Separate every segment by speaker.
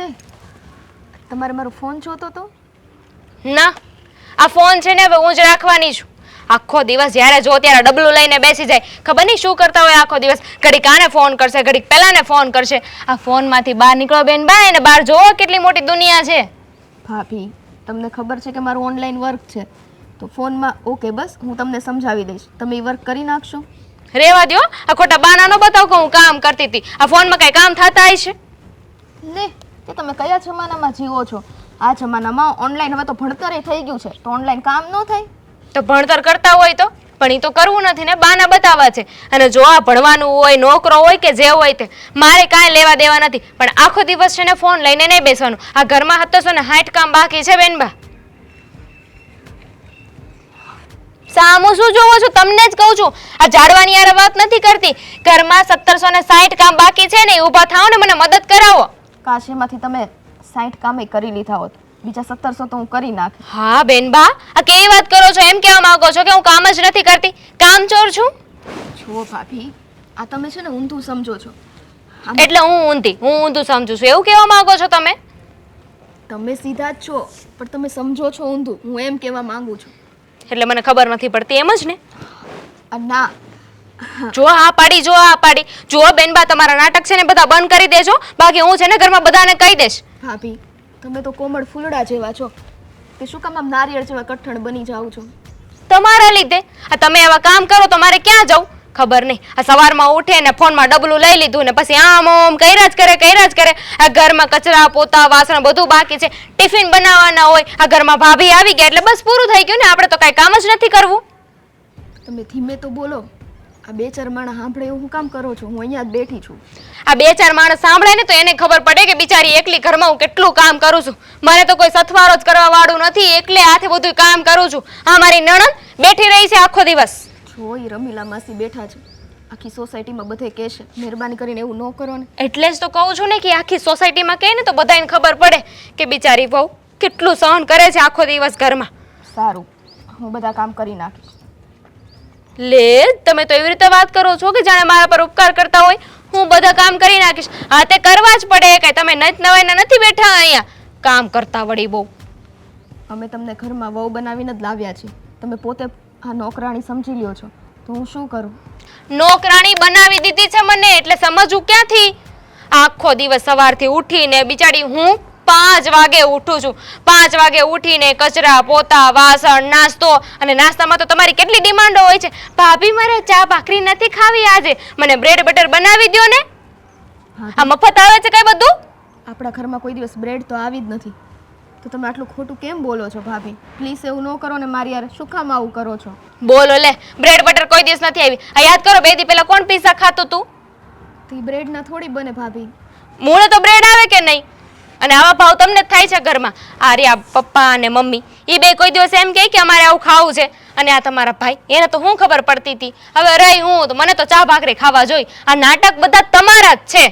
Speaker 1: ને તમારે મારો ફોન જોતો તો?
Speaker 2: ના, આ ફોન છે ને હવે હું જ રાખવાની છું. આખો દિવસ જ્યારે જો ત્યારે ડબલું લઈને બેસી જાય. ખબર નહીં શું કરતા હોય આખો દિવસ. ઘડીક આને ફોન કરશે, ઘડીક પેલાને ફોન કરશે. આ ફોનમાંથી બહાર નીકળો બેન બા, અને બહાર જોવો કેટલી મોટી દુનિયા છે.
Speaker 1: ભાભી, તમને ખબર છે કે મારું ઓનલાઈન વર્ક છે, તો ફોનમાં ઓકે બસ હું તમને સમજાવી દઈશ, તમે એ વર્ક કરી નાખશો.
Speaker 2: રેવા દ્યો, આ ખોટા બાના નો બતાવ કે હું કામ કરતી હતી. આ ફોનમાં કઈ કામ થતા હશે?
Speaker 1: લે, કે તમે કયા જમાનામાં જીવો છો? આ જમાનામાં ઓનલાઈન હવે તો ભણતરે થઈ ગયું છે, તો ઓનલાઈન કામ ન થાય?
Speaker 2: તો ભણતર કરતા હોય તો પણ એ તો કરવું નથી ને, બાના બતાવવા છે. અને જો આ ભણવાનું હોય, નોકરો હોય કે જે હોય તે, મારે કાંઈ લેવા દેવા નથી. પણ આખો દિવસ છે ને ફોન લઈને નહીં બેસવાનું. આ ઘરમાં હતો છો ને 60 કામ બાકી છે બેનબા. સામું શું જોવો છો? તમને જ કહું છું. આ જાડવાની યાર વાત નથી કરતી. ઘરમાં 1760 કામ બાકી છે ને, ઊભા થાઓ ને મને મદદ કરાવો.
Speaker 1: કાશ એમાંથી તમે 60 કામે કરી લીધા હોત, બીજા 1700 તો હું કરી નાખ.
Speaker 2: હા બેનબા, આ કેવી વાત કરો છો? એમ કહેવા માંગો છો કે હું કામ જ નથી કરતી, કામચોર છું?
Speaker 1: જો ભાભી, આ તમે છે ને ઊંધું સમજો છો.
Speaker 2: એટલે હું ઊંધું સમજુ છું એવું કહેવા માંગો છો તમે?
Speaker 1: તમે સીધા જ છો, પણ તમે સમજો છો ઊંધું, હું એમ કહેવા માંગુ છું.
Speaker 2: એટલે મને ખબર નથી પડતી એમ જ ને?
Speaker 1: ના,
Speaker 2: જો આ પાડી જો બેનબા, તમારા નાટક છે ને બધા બંધ કરી દેજો, બાકી હું છે ને ઘરમાં બધાને કહી દઈશ.
Speaker 1: ભાભી, તમે તો કોમળ ફૂલડા જેવા છો, કે શું કામ આમ નારિયેળ જેવા કઠણ બની જાવ છો?
Speaker 2: તમારા લીધે. આ તમે આવા કામ કરો તો મારે ક્યાં જવું? ખબર નહીં. આ સવારમાં ઉઠે ને ફોનમાં ડબલું લઈ લીધું ને પછી આમ કર્યા જ કરે. આ ઘરમાં કચરા પોતા વાસણ બધું બાકી છે, ટિફિન બનાવવાના હોય. આ ઘરમાં ભાભી આવી ગયા એટલે બસ પૂરું થઈ ગયું ને, આપણે તો કાંઈ કામ જ નથી કરવું.
Speaker 1: તમે ધીમે તો બોલો. આ બે ચાર માણસ સાંભળે એવું હું કામ કરો છો? હું અહીંયા જ બેઠી છું.
Speaker 2: આ બે ચાર માણસ સાંભળે ને તો એને ખબર પડે કે બિચારી એકલી ઘરમાં હું કેટલું કામ કરું છું. મને તો કોઈ સથવારો જ કરવા વાળું નથી, એકલે હાથે બધું કામ કરું છું. આ મારી નણંદ બેઠી રહી છે આખો દિવસ.
Speaker 1: જો ઈ રમીલા માસી બેઠા છે, આખી સોસાયટીમાં બધે કહેશે, મહેરબાની કરીને એવું ન કરો ને.
Speaker 2: એટલે જ તો કહું છું ને કે આખી સોસાયટીમાં કહે ને તો બધાને ખબર પડે કે બિચારી વહુ કેટલું સહન કરે છે આખો દિવસ ઘરમાં.
Speaker 1: સારું, હું બધા કામ કરી નાખીશ.
Speaker 2: લે, તમે તો એવી રીતે વાત કરો છો કે જાણે મારા પર ઉપકાર કરતા હોય. હું બધા કામ કરી નાખીશ. હા, તે કરવા જ પડે. કે તમે નત નવાઈના નથી બેઠા અહીંયા કામ કરતા વળી બહુ.
Speaker 1: અમે તમને ઘરમાં વહુ બનાવીને જ લાવ્યા છીએ, તમે પોતે આ નોકરાણી સમજી લ્યો છો, તો હું શું કરું?
Speaker 2: નોકરાણી બનાવી દીધી છે મને, એટલે સમજવું ક્યાંથી? આખો દિવસ સવારથી ઉઠીને બિચારી હું 5 વાગે ઉઠું છું. 5 વાગે ઉઠીને કચરા પોતા વાસણ નાસ્તો, અને નાસ્તામાં તો તમારી કેટલી ડિમાન્ડો હોય છે. ભાભી મારે ચા ભાખરી નથી ખાવી આજે, મને બ્રેડ બટર બનાવી દ્યો ને. આ મફત આવે છે કઈ બધું?
Speaker 1: આપણા ઘરમાં કોઈ દિવસ બ્રેડ તો આવી જ નથી, તો તમે આટલું ખોટું કેમ બોલો છો ભાભી? પ્લીઝ એવું ન કરો ને મારી યાર. શું કામ આવું કરો છો?
Speaker 2: બોલો લે, બ્રેડ બટર કોઈ દિવસ નથી આવી. આ યાદ કરો, 2 દી પહેલા કોણ પીઝા ખાતું તું?
Speaker 1: તો બ્રેડ ના થોડી બને ભાભી.
Speaker 2: મૂળે તો બ્રેડ આવે કે નહીં? અને આવા ભાવ તમને જ થાય છે ઘરમાં. આ રહ્યા પપ્પા અને મમ્મી, એ બે કોઈ દિવસ એમ કહે કે અમારે આવું ખાવું છે. અને આ તમારા ભાઈ, એને તો હું ખબર પડતી હતી. હવે રહી હું તો મને તો ચા ભાખરી ખાવા જોઈ. આ નાટક બધા તમારા જ છે.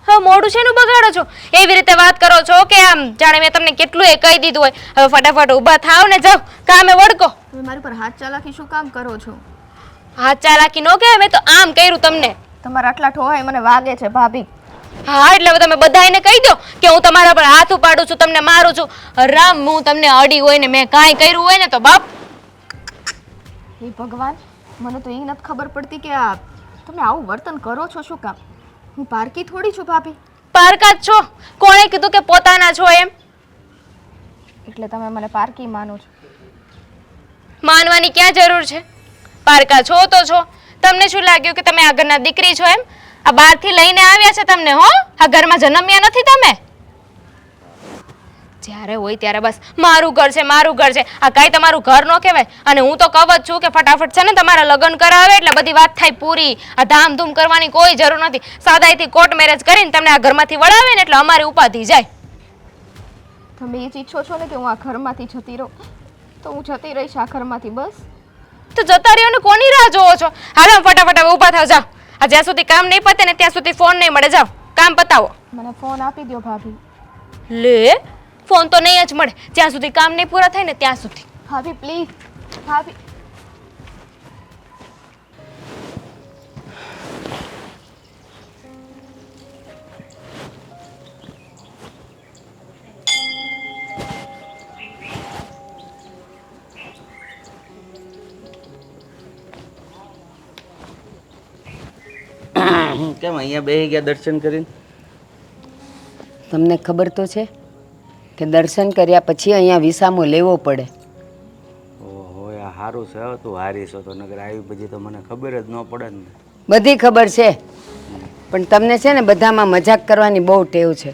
Speaker 2: હવે મોઢું શેનું બગાડો છો? એવી રીતે વાત કરો છો કે આમ જાણે મેં તમને કેટલું એ કહી દીધું હોય. હવે ફટાફટ ઊભા થાવ ને જાઓ કામે વળકો.
Speaker 1: તમે મારી પર હાથ ચાલાકી શું કામ કરો છો?
Speaker 2: હાથ ચાલાકી નો કહેવાય, મેં તો આમ કર્યું તમને.
Speaker 1: તમારા આટલા ઠોહાય મને વાગે છે ભાભી.
Speaker 2: હા, એટલે તમે બધાને કહી દો કે હું તમારા પર હાથ ઉપાડું છું, તમને મારું છું. રામ, હું તમને અડી હોય ને મેં કાંઈ કર્યું હોય ને તો બાપ.
Speaker 1: હે ભગવાન, મને તો એ નથી ખબર પડતી કે આ તમે આવું વર્તન કરો છો શું કામ? હું પારકી થોડી છું ભાભી.
Speaker 2: પારકા જ છો. કોણે કીધું કે પોતાના છો એમ?
Speaker 1: એટલે તમે મને પારકી માનો છો?
Speaker 2: માનવાની ક્યાં જરૂર છે? પારકા છો તો છો. તમને શું લાગ્યું કે તમે આ ઘરના દીકરી છો એમ? આ બહારથી લઈને આવ્યા છે તમને, હો? આ ઘરમાં જન્મ્યા નથી તમે. જ્યારે હોય ત્યારે બસ મારું ઘર છે, મારું ઘર છે. આ કાંઈ તમારું ઘર ન કહેવાય. અને હું તો કહું જ છું કે ફટાફટ છે ને તમારા લગ્ન કરાવે એટલે બધી વાત થાય પૂરી. આ ધામધૂમ કરવાની કોઈ જરૂર નથી. સાદાઈથી કોર્ટ મેરેજ કરીને તમને આ ઘરમાંથી વળાવે ને એટલે અમારી ઉપાધિ જાય.
Speaker 1: તમે એ જ ઈચ્છો છો ને કે હું આ ઘરમાંથી જતી રહું? તો હું જતી રહીશ આ ઘરમાંથી બસ.
Speaker 2: તો જતા રહ્યો ને કોની રાહ જોવો છો? હાલો ફટાફટ હવે ઊભા થાવ, જાઓ. આ જ્યાં સુધી કામ નહીં પતે ને ત્યાં સુધી ફોન નહીં મળે. જાઓ કામ પતાવો.
Speaker 1: મને ફોન આપી દો ભાભી.
Speaker 2: લે, ફોન તો નહીં જ મળે જ્યાં સુધી કામ નહીં પૂરા થાય ને ત્યાં સુધી.
Speaker 1: ભાભી પ્લીઝ, ભાભી.
Speaker 3: કેમ અહીંયા બેસી ગયા દર્શન કરીને?
Speaker 4: તમને ખબર તો છે કે દર્શન કર્યા પછી અહીંયા વિસામો લેવો પડે.
Speaker 3: ઓહો આ સારું છે હવે તું હારી છો તો, નગર આવી બધી તો મને ખબર જ ન પડે ને.
Speaker 4: બધી ખબર છે, પણ તમને છે ને બધામાં મજાક કરવાની બહુ ટેવ છે.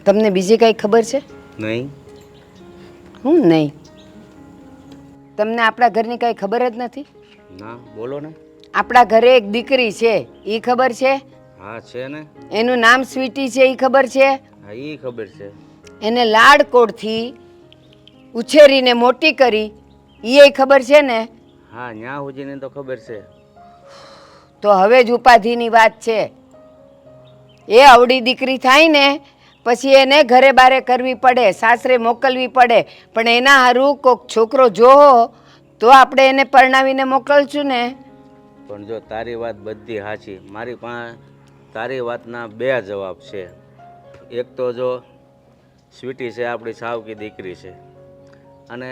Speaker 4: તમને બીજી કઈ ખબર છે?
Speaker 3: નહીં.
Speaker 4: હું નહીં. તમને આપણા ઘરની કઈ ખબર જ નથી?
Speaker 3: ના બોલો ને.
Speaker 4: આપણા ઘરે એક દીકરી છે, એ ખબર છે?
Speaker 3: હા છે ને.
Speaker 4: એનું નામ સ્વીટી છે, એ ખબર છે?
Speaker 3: હા એ ખબર છે.
Speaker 4: એને લાડકોડથી ઉછેરીને મોટી કરી, એ ખબર છે ને?
Speaker 3: હા ન્યા હુજીને તો ખબર છે.
Speaker 4: તો હવે જ ઉપાધિની વાત છે. એ અવળી દીકરી થાય ને પછી એને ઘરે બારે કરવી પડે, સાસરે મોકલવી પડે, પણ એના હારું કોક છોકરો જોવો તો આપણે એને પરણાવીને મોકલશું ને.
Speaker 3: પણ જો તારી વાત બધી સાચી, મારી પાસે તારી વાતના બે જવાબ છે. એક તો જો સ્વીટી છે આપણી સાવકી દીકરી છે, અને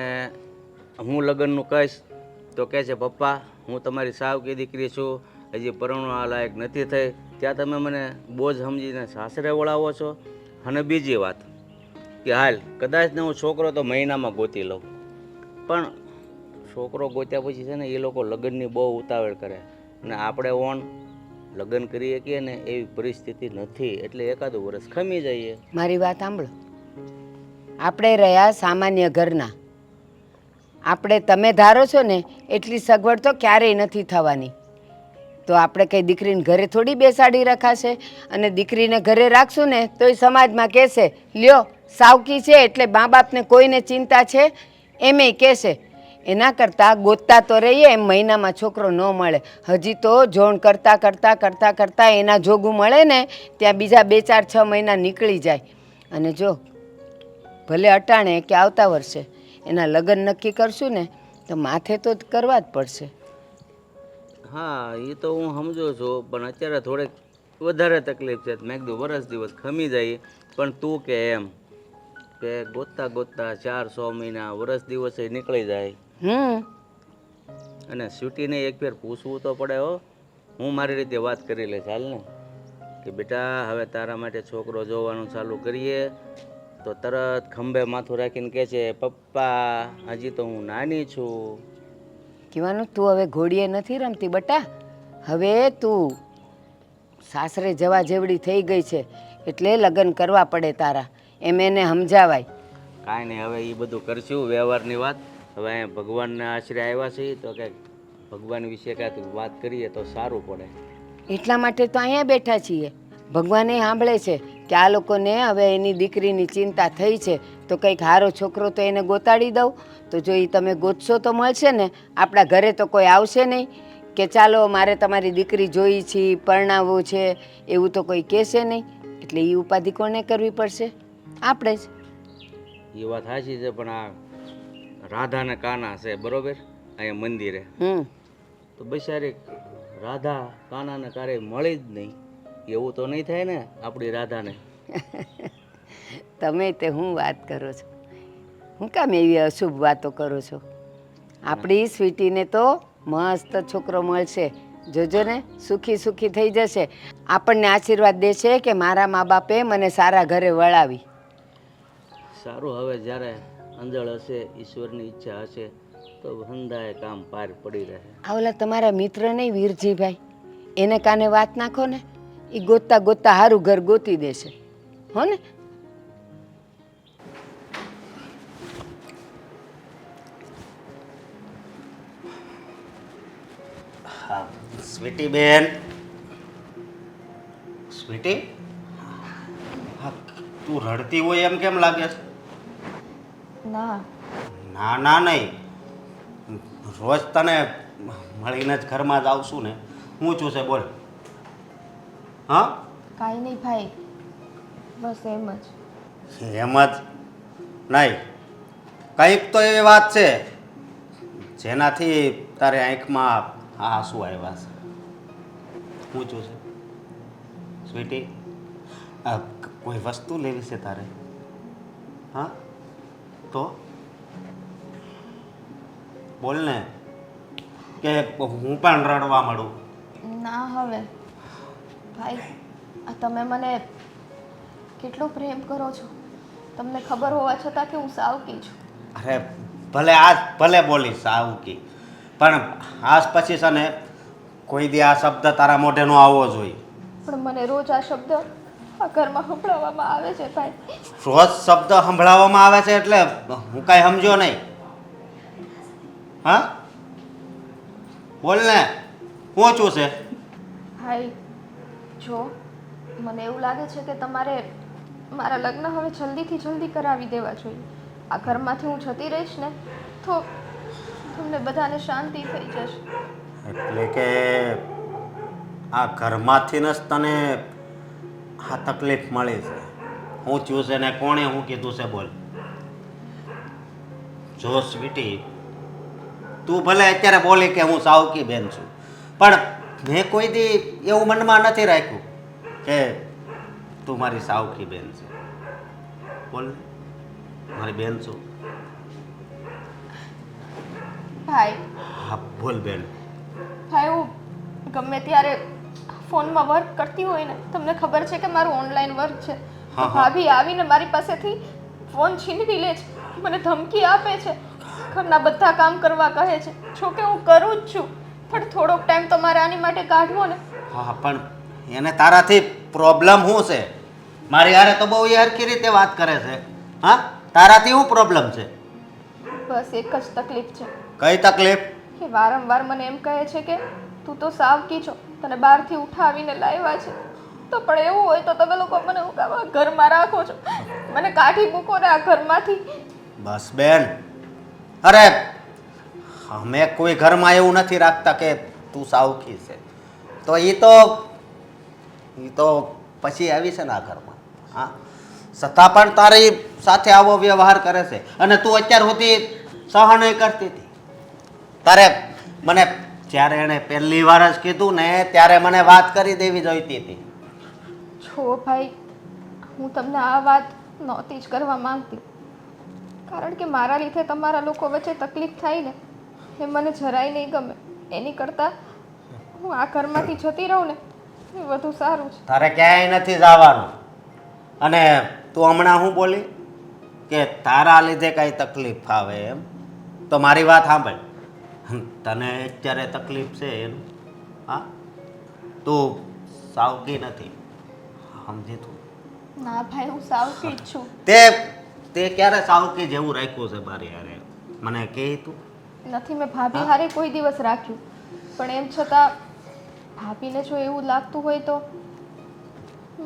Speaker 3: હું લગ્નનું કહીશ તો કહે છે પપ્પા હું તમારી સાવકી દીકરી છું, હજી પરણવા લાયક નથી થઈ, ત્યાં તમે મને બોજ સમજીને સાસરે વળાવો છો. અને બીજી વાત કે હાલ કદાચ ને હું છોકરો તો મહિનામાં ગોતી લઉં, પણ છોકરો ગોત્યા પછી છે ને એ લોકો લગ્નની બહુ ઉતાવળ કરે, અને આપણે ઓન લગ્ન કરી શકીએ ને એવી પરિસ્થિતિ નથી, એટલે એકાદું વર્ષ ખમી જઈએ.
Speaker 4: મારી વાત સાંભળો, આપણે રહ્યા સામાન્ય ઘરના, આપણે તમે ધારો છો ને એટલી સગવડ તો ક્યારેય નથી થવાની. તો આપણે કંઈ દીકરીને ઘરે થોડી બેસાડી રખાશે, અને દીકરીને ઘરે રાખશું ને તો એ સમાજમાં કહેશે લ્યો સાવકી છે એટલે મા બાપને કોઈને ચિંતા છે એમેય કહેશે. એના કરતાં ગોતતા તો રહીએ, એમ મહિનામાં છોકરો ન મળે. હજી તો જોણ કરતાં કરતાં કરતાં કરતાં એના જોગું મળે ને ત્યાં બીજા 2-4-6 મહિના નીકળી જાય. અને જો ભલે અટાણે કે આવતા વર્ષે એના લગ્ન નક્કી કરશું ને તો માથે તો કરવા જ પડશે.
Speaker 3: હા એ તો હું સમજુ છું, પણ અત્યારે થોડીક વધારે તકલીફ છે. મેં કીધું વરસ દિવસ ખમી જાય, પણ તું કે એમ કે ગોતતા ગોતતા 4-6 મહિના વરસ દિવસે નીકળી જાય. અને સ્વીટીને એક ફેર પૂછવું તો પડે હો. હું મારી રીતે વાત કરી લઈશ હાલ ને કે બેટા હવે તારા માટે છોકરો જોવાનું ચાલુ કરીએ, તો તરત ખંભે માથું રાખીને કહે છે પપ્પા હજી તો હું નાની છું.
Speaker 4: કહેવાનું તું હવે ઘોડીએ નથી રમતી બટા, હવે તું સાસરે જવા જેવડી થઈ ગઈ છે એટલે લગ્ન કરવા પડે તારા, એમ એને સમજાવાય.
Speaker 3: કાંઈ નહીં, હવે એ બધું કરશું વ્યવહારની વાત. હવે અહીંયા ભગવાનના આશરે આવ્યા છીએ તો કંઈક ભગવાન વિશે કાંઈક વાત કરીએ તો સારું પડે.
Speaker 4: એટલા માટે તો અહીંયા બેઠા છીએ. ભગવાને સાંભળે છે કે આ લોકોને હવે એની દીકરીની ચિંતા થઈ છે, તો કંઈક સારો છોકરો તો એને ગોતાડી દઉં. તો જો એ તમે ગોતશો તો મળશે ને. આપણા ઘરે તો કોઈ આવશે નહીં કે ચાલો મારે તમારી દીકરી જોઈ છે, પરણાવવું છે, એવું તો કોઈ કહેશે નહીં. એટલે એ ઉપાધિ કોને કરવી પડશે? આપણે જ.
Speaker 3: એ વાત સાચી છે, પણ આ રાધા ને કાના છે બરોબર અહીંયા મંદિરે, તો બિચારી રાધા કાનાને ક્યારેય મળી જ નહીં. એવું તો નહીં થાય ને આપણી રાધાને?
Speaker 4: તમે તે હું વાત કરો છો? હું કામ એવી અશુભ વાતો કરો છો? આપણી સ્વીટીને તો મસ્ત છોકરો મળશે, જોજો ને, સુખી સુખી થઈ જશે. આપણને આશીર્વાદ દેશે કે મારા મા બાપે મને સારા ઘરે વળાવી.
Speaker 3: સારું, હવે જ્યારે અંજળ હશે, ઈશ્વરની ઈચ્છા હશે તો હંધાએ કામ પાર પડી રહે.
Speaker 4: આ ઓલા તમારા મિત્ર નહીં વીરજીભાઈ, એને કાને વાત નાખો ને, એ ગોતતા ગોતતા સારું ઘર ગોતી દેશે હો ને.
Speaker 5: સ્વીટી બેન, સ્વીટી, હા તું રડતી હોય એમ કેમ લાગે છે?
Speaker 1: ના
Speaker 5: ના ના નહીં, રોજ તને મળીને જ ઘરમાં જ આવશું ને. હું છું છે બોલ. હા
Speaker 1: કાંઈ નહીં ભાઈ, બસ એમ જ.
Speaker 5: એમ જ નહીં, કંઈક તો એવી વાત છે જેનાથી તારે આંખમાં આંસુ આવ્યા છે. હું છું છે સ્વીટી, કોઈ વસ્તુ લેવી છે તારે? હા તો બોલ ને. કે હું પણ રડવા માંડું?
Speaker 1: ના હવે ભાઈ, આ તમે મને કેટલો પ્રેમ કરો છો તમને ખબર હોવા છતાં કે હું સાવકી છું.
Speaker 5: અરે ભલે આજ ભલે બોલીશ સાવકી, પણ આજ પછી છે ને કોઈ દી આ શબ્દ તારા મોઢે નો આવવો જોઈએ.
Speaker 1: પણ મને રોજ આ શબ્દ આ ઘરમાં સંભળાવવામાં આવે છે ભાઈ.
Speaker 5: રોજ શબ્દ સંભળાવવામાં આવે છે એટલે હું કાંઈ સમજો નહીં. હા બોલ ને, પહોંચું છે.
Speaker 1: ભાઈ જો મને એવું લાગે છે કે તમારે મારા લગ્ન હવે જલ્દીથી જલ્દી કરાવી દેવા જોઈએ. આ ઘરમાંથી હું જતી રહીશ ને તો તમને બધાને શાંતિ થઈ જશે.
Speaker 5: એટલે કે આ ઘરમાંથી જ તને આ તકલીફ મળી છે? હું થયું છે ને કોણે હું કીધું છે બોલ. જો સ્વીટી, તું ભલે અત્યારે બોલી કે હું સાવકી બેન છું, પણ મેં કોઈ દી એવું મનમાં નથી રાખ્યું કે તું મારી સાવકી બેન છે. બોલ ને, મારી બેન છું.
Speaker 1: ભાઈ
Speaker 5: હા બોલ બેન.
Speaker 1: ભાઈ હું ગમે ત્યારે ફોનમાં વર્ક કરતી હોય ને, તમને ખબર છે કે મારું ઓનલાઈન વર્ક છે, તો
Speaker 5: હા.
Speaker 1: ભાભી આવીને મારી પાસેથી ફોન છીનવી લે છે, મને ધમકી આપે છે, ઘરના બધા કામ કરવા કહે છે. જો કે હું કરું જ છું, પણ થોડોક ટાઈમ તો મારે આની માટે કાઢવો ને.
Speaker 5: હા પણ એને તારાથી પ્રોબ્લેમ શું છે? મારી હારે તો બહુ એ હરખી રીતે વાત કરે છે. હા, તારાથી શું પ્રોબ્લેમ છે?
Speaker 1: બસ એક જ તકલીફ છે
Speaker 5: કઈ તકલીફ?
Speaker 1: કે વારંવાર મને એમ કહે છે કે તું તો સાવકી છો, તને બહારથી ઉઠાવીને લાવ્યા છે, તો પણ એવું હોય તો તમે લોકો મને હું કામ આ ઘરમાં રાખો છો? મને કાઢી મૂકો ને આ ઘરમાંથી.
Speaker 5: બસ બેન, અરે અમે કોઈ ઘરમાં એવું નથી રાખતા કે તું સાવકી છે. તો એ તો પછી આવી છે ને આ ઘરમાં. હા, છતાં પણ તારી સાથે આવો વ્યવહાર કરે છે અને તું અત્યાર સુધી સહન કરતી હતી. તારે મને જ્યારે એણે પહેલી વાર જ કીધું ને ત્યારે મને વાત કરી દેવી જોઈતી હતી.
Speaker 1: છો ભાઈ, હું તમને આ વાત નહોતી જ કરવા માંગતી, કારણ કે મારા લીધે તમારા લોકો વચ્ચે તકલીફ થાય ને એ મને જરાય નહીં ગમે. એની કરતાં હું આ ઘરમાંથી જતી રહું ને એ વધુ સારું છે.
Speaker 5: તારે ક્યાંય નથી જવાનું. અને તું હમણાં શું બોલી કે તારા લીધે કાંઈ તકલીફ આવે એમ? તો મારી વાત સાંભળ, તને અત્યારે તકલીફ છે એનું? હા, તું સાવકી નથી, સમજી તું?
Speaker 1: ના ભાઈ, હું સાવકી જ છું.
Speaker 5: તે ક્યારે સાવકી જેવું રાખ્યું છે મારી હારે? મને કહે તું.
Speaker 1: નથી મેં ભાભી હારે કોઈ દિવસ રાખ્યું, પણ એમ છતાં ભાભીને જો એવું લાગતું હોય તો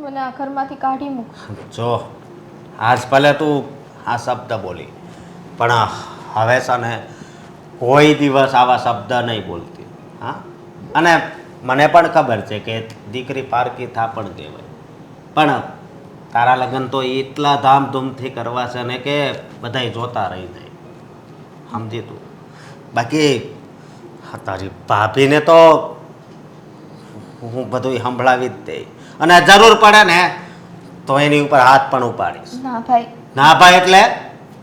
Speaker 1: મને આ ઘરમાંથી કાઢી મૂક.
Speaker 5: જો આજ ભલે તું આ શબ્દ બોલી, પણ હવે છે ને કોઈ દિવસ આવા શબ્દ નહીં બોલતી. હા, અને મને પણ ખબર છે કે દીકરી પારકી થા પણ કહેવાય, પણ તારા લગ્ન તો એટલા ધામધૂમથી કરવા છે ને કે બધાય જોતા રહી જાય, સમજી તું? બાકી તારી ભાભીને તો હું બધું સંભળાવી જ દઈ, અને જરૂર પડે ને તો એની ઉપર હાથ પણ ઉપાડીશ.
Speaker 1: ના ભાઈ.
Speaker 5: ના ભાઈ એટલે?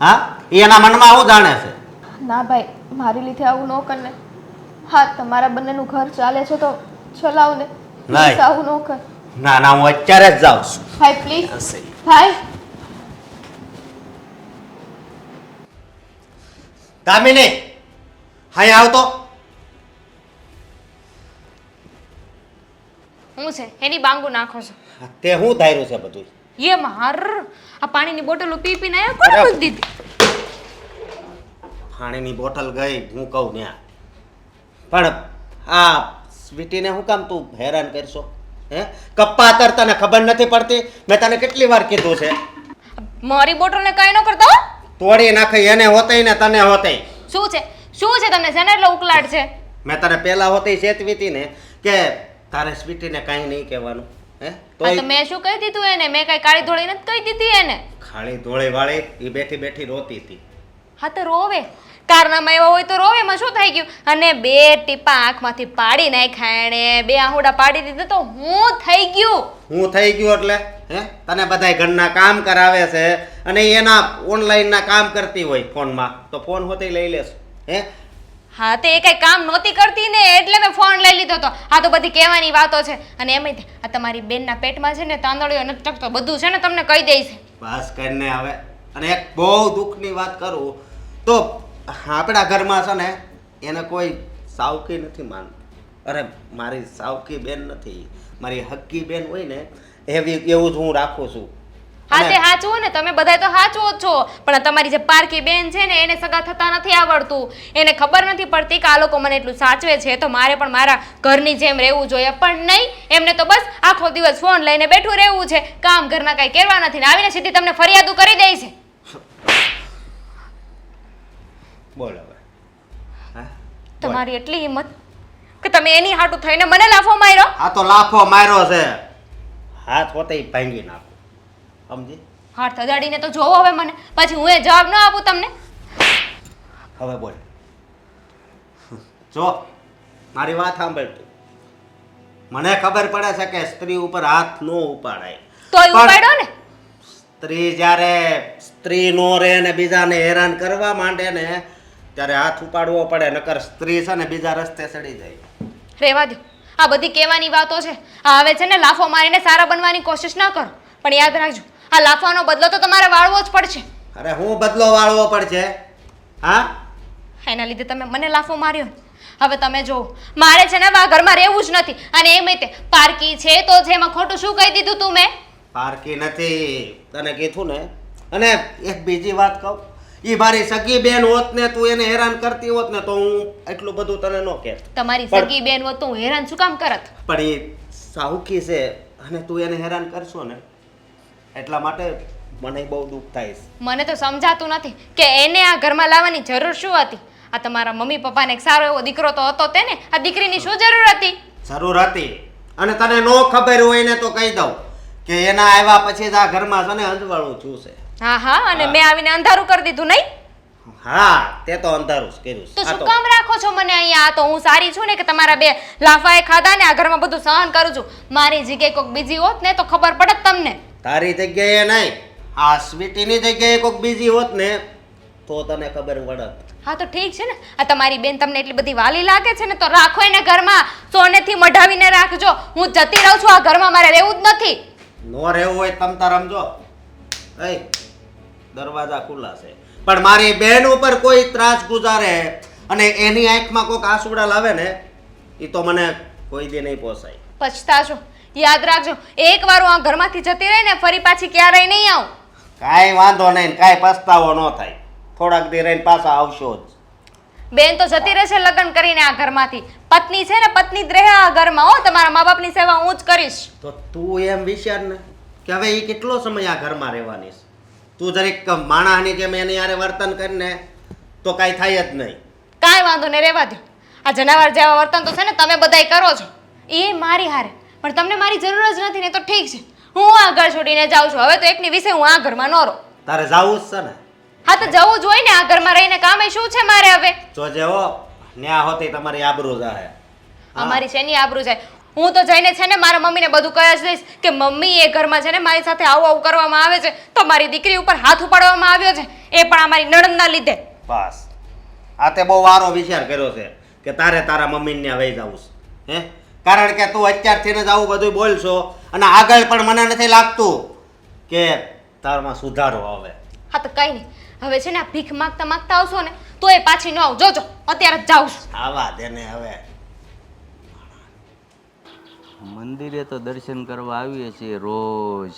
Speaker 5: હા, એ એના મનમાં આવું જાણે છે.
Speaker 1: ના ભાઈ, મારી લીધે આવું ન કર ને. હા, તમારા બંનેનું ઘર ચાલે છે તો ચલાવ ને.
Speaker 5: નહીં.
Speaker 1: આવું ન કર
Speaker 5: ના ના, હું અત્યારે જ જાઉં છું.
Speaker 1: ભાઈ, પ્લીઝ ભાઈ.
Speaker 5: દામિની, અહીં આવતો.
Speaker 2: હું છે એની બાંગુ નાખો છો?
Speaker 5: તે શું ધાર્યું છે બધું?
Speaker 2: એ માર આ પાણીની બોટલો પી પીને આયા કોને
Speaker 5: અરે.
Speaker 2: મૂકી દીધી?
Speaker 5: પાણીની બોટલ ગઈ હું કહું ત્યાં, પણ આ સ્વીટીને શું કામ તું હેરાન કરશો? હે, કપ્પા તર તને ખબર નથી પડતી? મેં તને કેટલી વાર કીધું છે
Speaker 2: મારી બોટલને કઈ ન કરતો હો?
Speaker 5: તોડી નાખી, એને હોતઈ ને તને હોતઈ.
Speaker 2: શું છે તમને છે ને એટલો ઉકલાટ છે?
Speaker 5: મેં તને પહેલા હોતી ચેતવી હતી ને કે તારે સ્વીટીને કાંઈ નહીં કહેવાનું. હે,
Speaker 2: હા તો
Speaker 5: તો
Speaker 2: મેં શું કહી દીધું એને? મેં કઈ કાળી ધોળી નથી કહી દીધી એને.
Speaker 5: ખાલી ધોળી વાળી એ બેઠી બેઠી રોતી હતી.
Speaker 2: હા તો રોવે, કારનામાં એવા હોય તો રોવે, એમાં શું થઈ ગયું? અને બે ટીપા આંખમાંથી પાડી નાખ્યા એણે, બે આહુડા પાડી દીધા તો હું થઈ ગયું.
Speaker 5: હું થઈ ગયો એટલે? હે, તને બધાય ઘરના કામ કરાવે છે અને એના ઓનલાઈનના કામ કરતી હોય ફોનમાં, તો ફોન હોતે લઈ લેશ. હે,
Speaker 2: હા તે એ કઈ કામ નહોતી કરતી ને એટલે મેં ફોન લઈ લીધો હતો. આ તો બધી કહેવાની વાતો છે. અને એમ આ તમારી બેનના પેટમાં છે ને તાંદળીઓ નથી ટકતો, બધું છે ને તમને કહી દઈશ.
Speaker 5: બસ કરીને હવે. અને એક બહુ દુઃખની વાત કરું તો આપણા ઘરમાં છે ને એને કોઈ સાવકી નથી માનતું. અરે મારી સાવકી બેન નથી, મારી હક્કી બેન હોય ને એવું જ હું રાખું છું.
Speaker 2: હા તે સાચું ને, તમે બધા તો સાચું જ છો. પણ તમારી જે પારકી બેન છે ને એને સગા થતા નથી આવડતું. એને ખબર નથી પડતી કે આ લોકો મને એટલું સાચવે છે તો મારે પણ મારા ઘરની જેમ રહેવું જોઈએ. પણ નહીં, એમને તો બસ આખો દિવસ ફોન લઈને બેઠું રહેવું છે, કામ ઘરના કઈ કરવા નથી ને આવીને સીધી તમને ફરિયાદો કરી દે છે.
Speaker 5: બોલ હવે. હા?
Speaker 2: તમારી એટલી હિંમત કે તમે એની હાટું થઈને મને લાફો માર્યો.
Speaker 5: આ તો લાફો માર્યો છે, હાથ હોતે ભાંગી નાખો. સમજી?
Speaker 2: હાથ અજાડીને તો જોવો હવે મને, પછી હું એ જવાબ ન આપું તમને.
Speaker 5: હવે બોલ. જો મારી વાત સાંભળ તું. મને ખબર પડે છે કે સ્ત્રી ઉપર હાથ ન ઉપાડાય.
Speaker 2: તોય ઉપાડ્યો ને.
Speaker 5: સ્ત્રી જ્યારે સ્ત્રી નો રહે ને બીજાને હેરાન કરવા માંડે ને ત્યારે હાથ ઉપાડવો પડે, નકર સ્ત્રી છે ને બીજા રસ્તે ચડી જાય.
Speaker 2: રેવા દો, આ બધી કહેવાની વાતો છે. આ હવે છે ને લાફો મારીને સારા બનવાની કોશિશ ના કરો, પણ યાદ રાખજો આ લાફાનો બદલો તો તમારે વાળવો જ પડશે.
Speaker 5: અરે હું બદલો વાળવો પડશે? હા,
Speaker 2: એના લીધે તમે મને લાફો માર્યો. હવે તમે જો મારે છે ને આ ઘરમાં રહેવું જ નથી. અને એમ તે પારકી છે તો છે, એમાં ખોટું શું કહી દીધું તું મેં?
Speaker 5: પારકી નથી તને કીધું ને. અને એક બીજી વાત કહું, ઈ મારી સગી બેન હોત ને તું એને હેરાન કરતી હોત ને તો હું એટલું બધું તને ન કહેત.
Speaker 2: તમારી સગી બેન હોત તો હું હેરાન શું કામ કરત?
Speaker 5: પણ એ સાવકી છે અને તું એને હેરાન કરશો ને એટલા માટે મને બહુ દુઃખ થાય છે.
Speaker 2: મને તો સમજાતું નથી કે એને આ ઘરમાં લાવવાની જરૂર શું હતી. આ તમારા મમ્મી પપ્પાને એક સારો એવો દીકરો તો હતો તેને, આ દીકરીની શું જરૂર હતી?
Speaker 5: જરૂર હતી. અને તને નો ખબર હોય ને તો કહી દઉં કે એના આવ્યા પછી જ આ ઘરમાં છે ને અંજવાળું થયું છે.
Speaker 2: હા હા, અને મેં આવીને અંધારું કરી દીધું નહીં?
Speaker 5: હા, તે તો અંધારું જ કર્યું છે.
Speaker 2: તો શું કામ રાખો છો મને અહીંયા? આ તો હું સારી છું ને કે તમારા બે લાફાએ ખાધા ને આ ઘરમાં બધું સહન કરું છું. મારી જગ્યાએ કોઈક બીજી હોત ને તો ખબર પડત તમને.
Speaker 5: તારી જગ્યાએ નહીં, આ સ્વીટીની જગ્યાએ કોઈક બીજી હોત ને તો તને ખબર પડત.
Speaker 2: હા તો ઠીક છે ને, આ તમારી બેન તમને એટલી બધી વાલી લાગે છે ને તો રાખો એને ઘરમાં, સોનેથી મઢાવીને રાખજો. હું જતી રહું છું, આ ઘરમાં મારે રહેવું જ નથી.
Speaker 5: નો રહેવું હોય તમ તાર સમજો. એ દરવાજા ખુલ્લા છે, પણ મારી બેન ઉપર કોઈ ત્રાસ ગુજારે અને એની આંખમાં કોઈક આંસુડા લાવે ને એ તો મને કોઈ દી નહીં પોસાય.
Speaker 2: પછતાશો. યાદ રાખજો, એકવાર હું આ ઘરમાંથી જતી રહી ને ફરી પાછી ક્યારેય નહીં આવું.
Speaker 5: કાંઈ વાંધો નહીં, કાંઈ પસ્તાવો ન થાય. થોડાક દી રહીને પાછા આવશો જ.
Speaker 2: બેન તો જતી રહેશે લગ્ન કરીને આ ઘરમાંથી. પત્ની છે ને પત્ની જ રહે આ ઘરમાં. હો, તમારા મા બાપની સેવા હું જ કરીશ.
Speaker 5: તો તું એમ વિચાર ને કે હવે એ કેટલો સમય આ ઘરમાં રહેવાની છે. તું જરીક માણસની જેમ એની હારે વર્તન કરીને તો કાંઈ થાય જ નહીં.
Speaker 2: કાંઈ વાંધો નહીં, રહેવા દો. આ જનાવર જેવા વર્તન તો છે ને તમે બધાય કરો છો, એ મારી હારે. પણ તમને મારી જરૂર જ નથી ને તો ઠીક છે, હું આ ઘર છોડીને જાઉં છું. હવે તો એકની વિશે હું આ ઘરમાં ન રહું.
Speaker 5: તારે જાવું જ છે ને?
Speaker 2: હા તો જવું જ હોય ને, આ ઘરમાં રહીને કામ શું છે મારે હવે?
Speaker 5: જોજે હો, ન્યા હોતી તમારી આબરૂ જાહે.
Speaker 2: અમારી શેની આબરૂ જાય? હું તો જઈને છે ને મારા મમ્મીને બધું કહી જ દઈશ કે મમ્મી એ ઘરમાં છે ને મારી સાથે આવું આવું કરવામાં આવે છે તો મારી દીકરી ઉપર હાથ ઉપાડવામાં આવ્યો છે, એ પણ અમારી નણંદના લીધે.
Speaker 5: બસ આ તે બહુ વારો વિચાર કર્યો છે કે તારે તારા મમ્મીને ત્યાં વહી જવું છે. હે, કારણ કે તું અત્યારથી જ આવું બધું બોલશો અને આગળ પણ મને નથી લાગતું કે તારમાં સુધારો આવે.
Speaker 2: હા તો કઈ નહીં, હવે છે ને આ ભીખ માંગતા માંગતા આવશો ને તો એ પાછી ન આવું. જોજો અત્યારે જ જાઉં છું.
Speaker 5: આવા દે ને હવે.
Speaker 3: મંદિરે તો દર્શન કરવા આવીએ છીએ રોજ.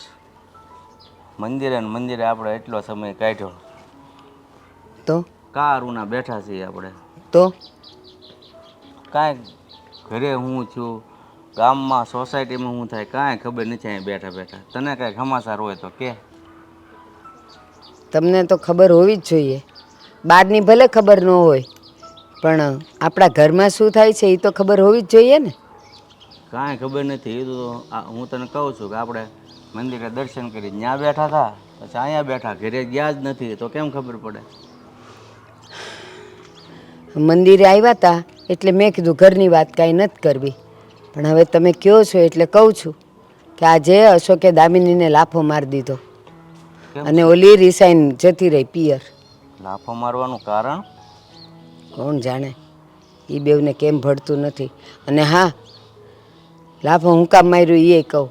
Speaker 3: મંદિરે ને મંદિરે આપણે એટલો સમય કાઢ્યો.
Speaker 4: તો
Speaker 3: કારુના બેઠા છીએ આપણે.
Speaker 4: તો
Speaker 3: કાંઈ ઘરે હું છું, ગામમાં સોસાયટીમાં શું થાય કાંઈ ખબર નથી. અહીં બેઠા બેઠા તને કાંઈ સમાચાર હોય તો કે.
Speaker 4: તમને તો ખબર હોવી જ જોઈએ. બહારની ભલે ખબર ન હોય પણ આપણા ઘરમાં શું થાય છે એ તો ખબર હોવી જ જોઈએ ને.
Speaker 3: કાંઈ ખબર નથી. એ તો હું તને કહું છું કે આપણે મંદિરે દર્શન કરી ત્યાં બેઠા હતા, પછી અહીંયા બેઠા, ઘરે ગયા જ નથી તો કેમ ખબર પડે?
Speaker 4: મંદિરે આવ્યા હતા એટલે મેં કીધું ઘરની વાત કાંઈ નથી કરવી, પણ હવે તમે કહો છો એટલે કહું છું કે આજે અશોકે દામિનીને લાફો મારી દીધો અને ઓલી રિસાઈન જતી રહી પિયર.
Speaker 3: લાફો મારવાનું કારણ
Speaker 4: કોણ જાણે? એ બેવને કેમ ભળતું નથી. અને હા, લાભો હું કામ માર્યું એ કહું.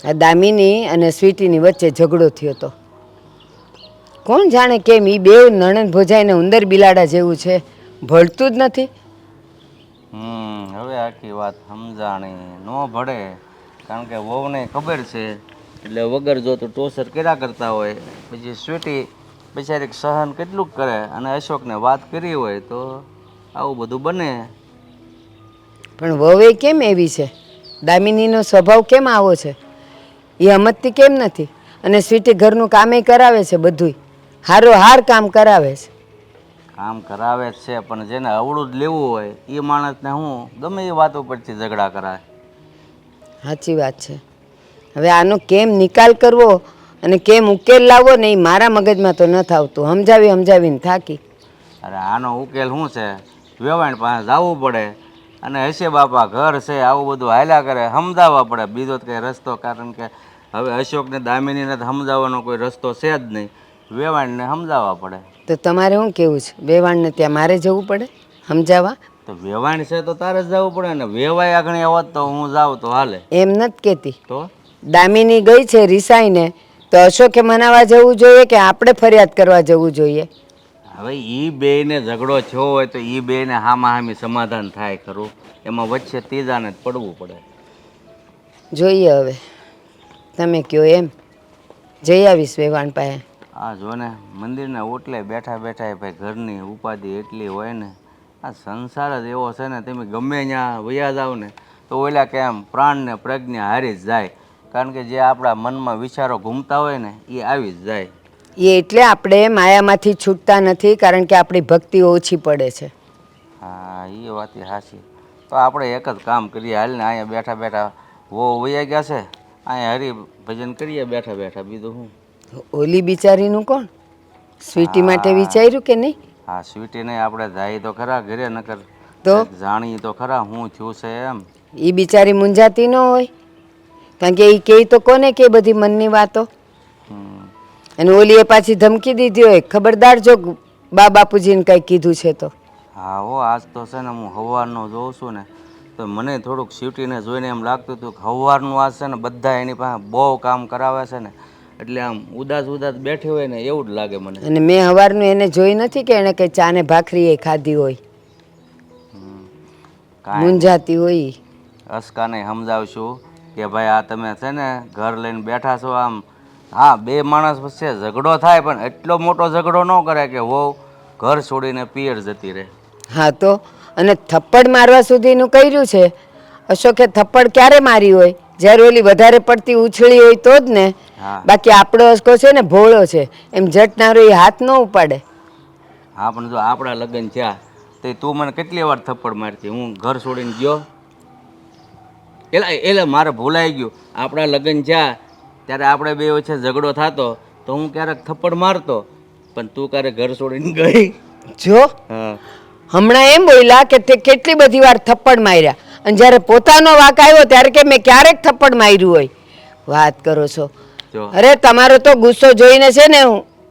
Speaker 4: આ દામિની અને સ્વીટીની વચ્ચે ઝઘડો થયો હતો. કોણ જાણે કેમ એ બે નણંદ ભોજાઈને ઉંદર બિલાડા જેવું છે, ભળતું જ નથી.
Speaker 3: હવે આખી વાત સમજાણી ન ભળે, કારણ કે વહુને ખબર છે એટલે વગર જો તો ટોસર કર્યા કરતા હોય. પછી સ્વીટી બિચારી સહન કેટલું કરે, અને અશોકને વાત કરી હોય તો આવું બધું બને.
Speaker 4: પણ વહુ કેમ એવી છે? દામિનીનો સ્વભાવ કેમ આવો છે? એ સમજતી કેમ નથી? અને સ્વીટી ઘરનું કામે કરાવે છે, બધુંય હારો હાર કામ કરાવે છે.
Speaker 3: કામ કરાવે જ છે, પણ જેને અવળું જ લેવું હોય એ માણસને હું ગમે એ વાતો પરથી ઝઘડા કરાય.
Speaker 4: સાચી વાત છે. હવે આનો કેમ નિકાલ કરવો અને કેમ ઉકેલ લાવવો ને એ મારા મગજમાં તો નથી આવતું. સમજાવીને થાકી.
Speaker 3: અરે આનો ઉકેલ શું છે? વેવાણ પાસે જવું પડે, અને હશે બાપા ઘર છે, આવું બધું હાલ્યા કરે, સમજાવવા પડે. બીજો કંઈ રસ્તો, કારણ કે હવે અશોકને દામિનીને સમજાવવાનો કોઈ રસ્તો છે જ નહીં. વેવાણને સમજાવવા પડે.
Speaker 4: તો તમારે શું કેવું છે? વેવાણને ત્યાં મારે જવું પડે સમજાવવા?
Speaker 3: તો વેવાણ છે તો તારે જ જવું પડે ને. વેવાય આગળ હોત તો હું જાઉં તો હાલે.
Speaker 4: એમ નથી કહેતી.
Speaker 3: તો
Speaker 4: દામિની ગઈ છે રિસાઈને, તો અશોકે મનાવવા જવું જોઈએ કે આપણે ફરિયાદ કરવા જવું જોઈએ?
Speaker 3: હવે એ બેયને ઝઘડો થયો હોય તો એ બેયને હામાહામી સમાધાન થાય ખરું. એમાં વચ્ચે ત્રીજાને જ પડવું પડે.
Speaker 4: જોઈએ હવે તમે કહો એમ. જઈ આવીશ વેવાણ પાસે.
Speaker 3: આ જો ને મંદિરને ઓટલે બેઠા બેઠા એ ભાઈ ઘરની ઉપાધિ એટલી હોય ને. આ સંસાર જ એવો છે ને, તમે ગમે ત્યાં વયા જાવ ને તો ઓલા કે આમ પ્રાણ ને પ્રજ્ઞા હારી જ જાય. કારણ કે જે આપણા મનમાં વિચારો ઘૂમતા હોય ને એ આવી જ જાય.
Speaker 4: એ એટલે આપણે માયામાંથી છૂટતા નથી, કારણ કે આપણી ભક્તિ ઓછી પડે છે.
Speaker 3: હા, એ વાત સાચી. તો આપણે એક જ કામ કરીએ, હાલ ને અહીંયા બેઠા બેઠા વો વયા ગયા છે, અહીંયા હરી ભજન કરીએ બેઠા બેઠા. બીજું શું?
Speaker 4: ઓલી બિચારીનું કોણ? સ્વીટી માટે વિચાર્યું કે નહીં?
Speaker 3: હા, સ્વીટીને આપણે જાય તો ખરા ઘરે, નકર
Speaker 4: તો
Speaker 3: જાણીએ તો ખરા હું થયું છે એમ.
Speaker 4: એ બિચારી મૂંઝાતી ન હોય, કારણ કે એ કહે તો કોને કે બધી મનની વાતો. અને ઓલીએ પાછી ધમકી દીધી હોય, ખબરદાર જો બા બાપુજીને કંઈ કીધું છે તો.
Speaker 3: હા હો, આજ તો છે ને હું સવારનો જોઉં છું ને તો મને થોડુંક સ્વીટીને જોઈને એમ લાગતું હતું કે સવારનું આજ છે ને બધા એની પાસે બહુ કામ કરાવે છે ને, એટલે આમ ઉદાસ ઉદાસ બેઠી હોય ને એવું જ લાગે મને.
Speaker 4: અને મેં સવારનું એને જોઈ નથી કે એને કંઈ ચાને ભાખરી એ ખાધી હોય, મૂંઝાતી હોય.
Speaker 3: અસ્કાને સમજાવશું કે ભાઈ આ તમે છે ને ઘર લઈને બેઠા છો આમ. હા, બે માણસ વચ્ચે ઝઘડો થાય પણ એટલો મોટો ઝઘડો ન કરે કે વહુ ઘર છોડીને પિયર જતી રહે.
Speaker 4: હા તો, અને થપ્પડ મારવા સુધીનું કર્યું છે. અશોકે થપ્પડ ક્યારે મારી હોય? જ્યારે ઓલી વધારે પડતી ઉછળી હોય તો જ ને. બાકી આપણો અશકો છે ને ભોળો છે, એમ જટનારો એ હાથ ન ઉપાડે.
Speaker 3: હા, પણ જો આપણા લગ્ન થયા તો તું મને કેટલી વાર થપ્પડ મારતી? હું ઘર છોડીને ગયો એટલે મારે ભૂલાઈ ગયું. આપણા લગ્ન થયા ત્યારે આપણે બે વચ્ચે ઝઘડો થતો તો હું ક્યારેક થપ્પડ મારતો, પણ તું ક્યારેક ઘર છોડીને ગઈ.
Speaker 4: જો હમણાં એમ બોલ્યા કે તે કેટલી બધી વાર થપ્પડ માર્યા, અને જ્યારે પોતાનો વાંક આવ્યો ત્યારે કે મેં ક્યારેક થપ્પડ માર્યું હોય. વાત કરો છો? અરે તમારો તો ગુસ્સો જોઈને છે ને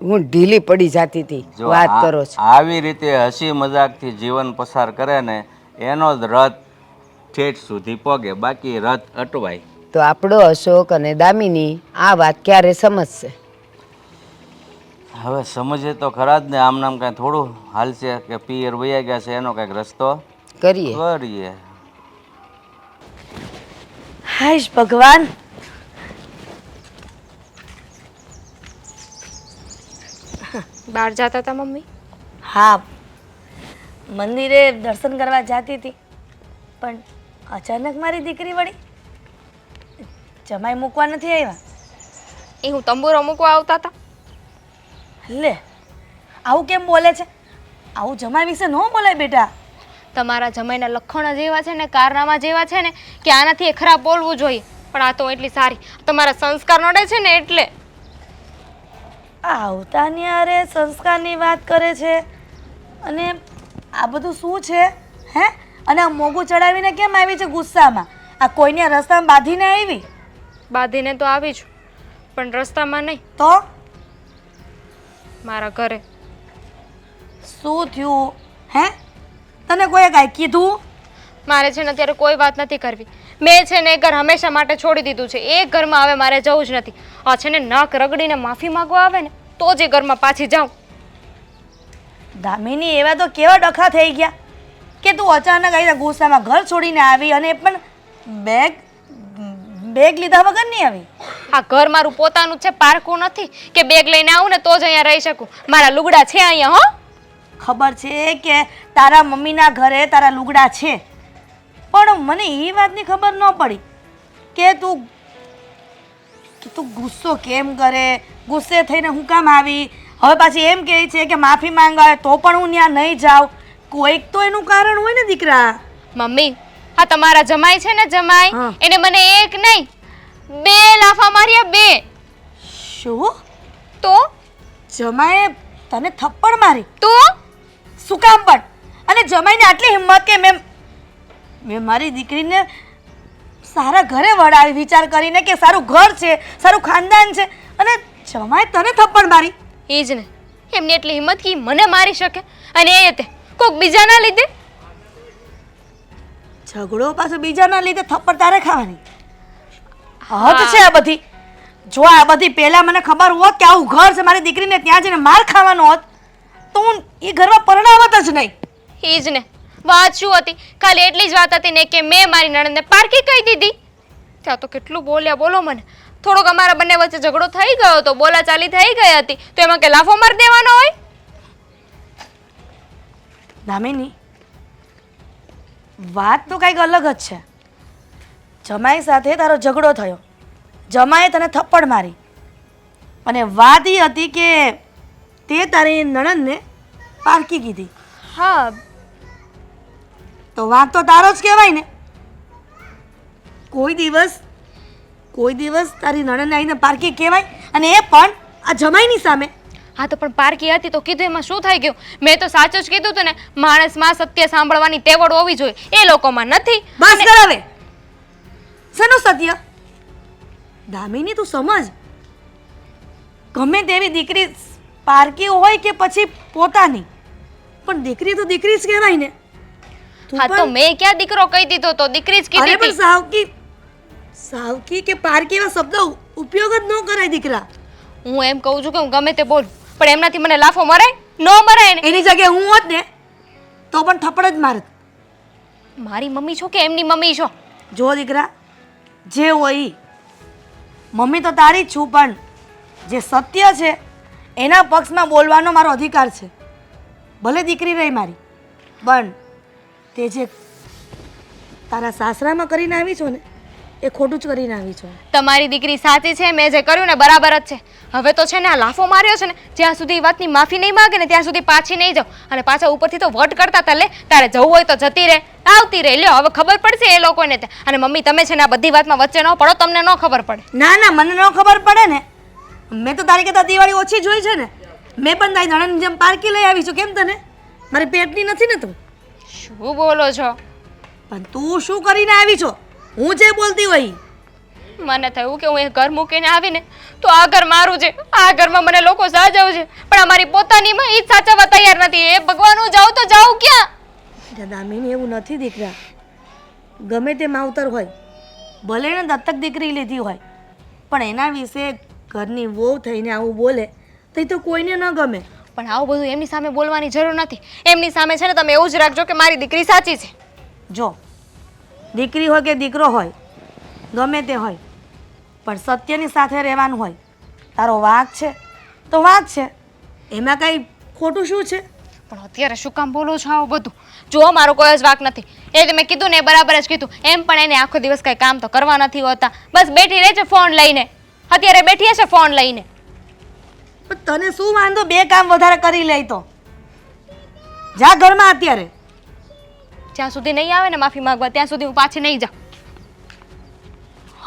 Speaker 4: હું ઢીલી પડી જતી હતી. વાત કરો છો?
Speaker 3: આવી રીતે હસી મજાકથી જીવન પસાર કરે ને એનો જ રથ ઠેઠ સુધી પગે, બાકી રથ અટવાય.
Speaker 4: તો આપણો અશોક અને દામિની આ વાત ક્યારે સમજશે?
Speaker 3: હવે સમજે તો ખરા જ ને. આમ નામ કાંઈ થોડું હાલશે કે પિયર વયા ગયા છે એનો કંઈક રસ્તો કરીએ.
Speaker 6: હાશ ભગવાન,
Speaker 2: બહાર જતા હતા મમ્મી?
Speaker 6: હા, મંદિરે દર્શન કરવા જતી હતી, પણ અચાનક મારી દીકરી વળી જમાઈ મૂકવા નથી આવ્યા.
Speaker 2: એ હું તંબુરો મૂકવા આવતા હતા.
Speaker 6: લે, આવું કેમ બોલે છે? આવું જમાઈ વિશે ન બોલાય બેટા.
Speaker 2: તમારા જમાઈના લખણ જેવા છે ને, કારનામા જેવા છે ને કે આનાથી એ ખરાબ બોલવું જોઈએ. પણ આ તો એટલી સારી, તમારા સંસ્કાર નડે છે ને એટલે.
Speaker 6: આવતાની અરે સંસ્કારની વાત કરે છે, અને આ બધું શું છે હે? અને આ મોગું ચડાવીને કેમ આવી છે ગુસ્સામાં? આ કોઈને રસ્તામાં બાંધીને આવી?
Speaker 2: બાંધીને તો આવી છું, પણ રસ્તામાં નહીં.
Speaker 6: તો
Speaker 2: મારા ઘરે.
Speaker 6: શું થયું હે? તને કોઈએ કાંઈ કીધું?
Speaker 2: મારે છે ને અત્યારે કોઈ વાત નથી કરવી. મેં છે ને એ ઘર હંમેશા માટે છોડી દીધું છે. એ ઘરમાં હવે મારે જવું જ નથી. આ છે ને નાક રગડીને માફી માંગવા આવે ને તો જ એ ઘરમાં પાછી જાઉં.
Speaker 6: દામિની, એવા તો કેવા ડખા થઈ ગયા કે તું અચાનક આવી ગુસ્સામાં ઘર છોડીને આવી, અને એ પણ બેગ લીધા વગર નહીં આવી.
Speaker 2: આ ઘર મારું પોતાનું છે, પારકું નથી કે બેગ લઈને આવું ને તો જ અહીંયા રહી શકું. મારા લુગડા છે અહીંયા. હો,
Speaker 6: ખબર છે કે તારા મમ્મીના ઘરે તારા લુગડા છે, પણ મને એ વાતની ખબર ન પડી કે તું ગુસ્સો કેમ કરે, ગુસ્સે થઈને હું કામ આવી. હવે પાછી એમ કહે છે કે માફી માંગાવે તો પણ હું ત્યાં નહીં જાઉં. કોઈક તો એનું કારણ હોય ને દીકરા.
Speaker 2: મમ્મી, આ તમારા જમાઈ છે ને, જમાઈ,
Speaker 6: હા.
Speaker 2: એને મને એક નહીં 2 લાફા માર્યા. 2.
Speaker 6: શું?
Speaker 2: તો
Speaker 6: જમાએ તને થપ્પડ મારી?
Speaker 2: તો
Speaker 6: શું કામ પણ? અને જમાઈને આટલી હિંમત કે મેં મારી દીકરીને સારા ઘરે વળાવી, વિચાર કરીને કે સારું ઘર છે, સારું ખાનદાન છે, અને જમાએ તને થપ્પડ મારી?
Speaker 2: એ જ ને, એમની એટલી હિંમત કે ઈ મને મારી શકે, અને એ તે કોઈક બીજાના લીધે.
Speaker 6: ઝઘડો પાછો બીજાના લીધે થપ્પડ તારે ખાવાની? હદ છે આ બધી. જો આ બધી પહેલા મને ખબર હોત કે આવું ઘર છે, મારી દીકરીને ત્યાં જઈને માર ખાવાનો હોત તો હું એ ઘરમાં પરણાવત જ નહીં.
Speaker 2: એ જ ને, વાત શું હતી? ખાલી એટલી જ વાત હતી ને કે મેં મારી નણંદને પારકી કહી દીધી. ત્યાં તો કેટલું બોલ્યા બોલો મને. થોડોક અમારા બંને વચ્ચે ઝઘડો થઈ ગયો તો, બોલાચાલી થઈ ગઈ હતી, તો એમાં કે લાફો મારી દેવાનો હોય?
Speaker 6: દામિની, વાત તો કંઈક અલગ જ છે. જમાઈ સાથે તારો ઝઘડો થયો, જમાએ તને થપ્પડ મારી, અને વાત એ હતી કે તે તારી નણંદને પારકી કીધી.
Speaker 2: હા,
Speaker 6: તો વાંક તો તારો જ કહેવાય ને. કોઈ દિવસ તારી નણંદને આવીને પારકી કહેવાય, અને એ પણ આ જમાઈની સામે.
Speaker 2: હા તો પણ પારકી હતી તો કીધું, એમાં શું થઈ ગયું? મેં તો સાચું જ કીધું હતું ને. માણસમાં સત્ય સાંભળવાની તેવડ હોવી જોઈએ, એ લોકોમાં નથી.
Speaker 6: બસ કર હવે. શેનું સત્ય? દામિની, તું સમજ. ગમે તેવી દીકરી પારકી હોય કે પછી પોતાની, પણ દીકરી તો દીકરી જ કહેવાય ને. તું
Speaker 2: હા તો
Speaker 6: પણ-
Speaker 2: મેં ક્યાં દીકરો કહી દીધો? તો દીકરી જ કીધી
Speaker 6: અરે પણ
Speaker 2: હતી.
Speaker 6: સાવકી કે પારકી એવા શબ્દ ઉપયોગ જ ન કરાય દીકરા.
Speaker 2: હું એમ કહું છું કે હું ગમે તે બોલું, પણ એમનાથી મને લાફો મરાય? ન મરાય ને.
Speaker 6: એની જગ્યાએ હું હોત ને તો પણ થપ્પડ જ મારત.
Speaker 2: મારી મમ્મી છો કે એમની મમ્મી છો?
Speaker 6: જો દીકરા, જે હોય ઈ. મમ્મી તો તારી જ છું, પણ જે સત્ય છે એના પક્ષમાં બોલવાનો મારો અધિકાર છે. ભલે દીકરી રહી મારી, પણ તે જે તારા સાસરામાં કરીને આવી છો ને એ ખોટું જ કરીને આવી છો.
Speaker 2: તમારી દીકરી સાચી છે, મેં જે કર્યું ને બરાબર જ છે. હવે તો છે ને આ લાફો માર્યો છે ને, જ્યાં સુધી એ વાતની માફી નહીં માગે ને ત્યાં સુધી પાછી નહીં જાઉં. અને પાછા ઉપરથી તો વટ કરતા હતા, લે તારે જવું હોય તો જતી રહે, આવતી રહે. લ્યો હવે ખબર પડશે એ લોકોને તે. અને મમ્મી, તમે છે ને આ બધી વાતમાં વચ્ચે ન પડો, તમને ન ખબર પડે.
Speaker 6: ના ના, મને ન ખબર પડે ને. મેં તો તારી કરતાં દિવાળી ઓછી જોઈ છે ને. મેં પણ તારી નણંદની જેમ પારકી લઈ આવી છું. કેમ તને મારી પેટની નથી ને તું?
Speaker 2: શું બોલો છો?
Speaker 6: પણ તું શું કરીને આવી છો? હું જે બોલતી હોય ઈ.
Speaker 2: મને થયું કે હું એ ઘર મૂકીને આવીને તો આ ઘર મારું છે, આ ઘરમાં મને લોકો સાચવે છે, પણ અમારી પોતાનીમાં એ જ સાચવવા તૈયાર નથી. એ ભગવાન, હું જાઉં તો જાઉં ક્યાં?
Speaker 6: દામિની, એવું નથી દીકરા. ગમે તે માવતર હોય, ભલે એને દત્તક દીકરી લીધી હોય, પણ એના વિશે ઘરની વહુ થઈને આવું બોલે તો એ તો કોઈને ન ગમે.
Speaker 2: પણ આવું બધું એમની સામે બોલવાની જરૂર નથી. એમની સામે છે ને તમે એવું જ રાખજો કે મારી દીકરી સાચી છે.
Speaker 6: જો, દીકરી હોય કે દીકરો હોય, ગમે તે હોય, પણ સત્યની સાથે રહેવાનું હોય. તારો વાંક છે તો વાંક છે, એમાં કાંઈ ખોટું શું છે?
Speaker 2: પણ અત્યારે શું કામ બોલો છો આવું બધું? જો મારો કોઈ જ વાક નથી. એ તમે કીધું ને એ બરાબર જ કીધું. એમ પણ એને આખો દિવસ કંઈ કામ તો કરવા નથી હોતા, બસ બેઠી રહે છે ફોન લઈને. અત્યારે બેઠી હશે ફોન લઈને.
Speaker 6: પણ તને શું વાંધો 2 કામ વધારે કરી લે તો? જા ઘરમાં અત્યારે.
Speaker 2: જ્યાં સુધી નહીં આવે ને માફી માંગવા, ત્યાં સુધી હું પાછી નહીં જાઉં.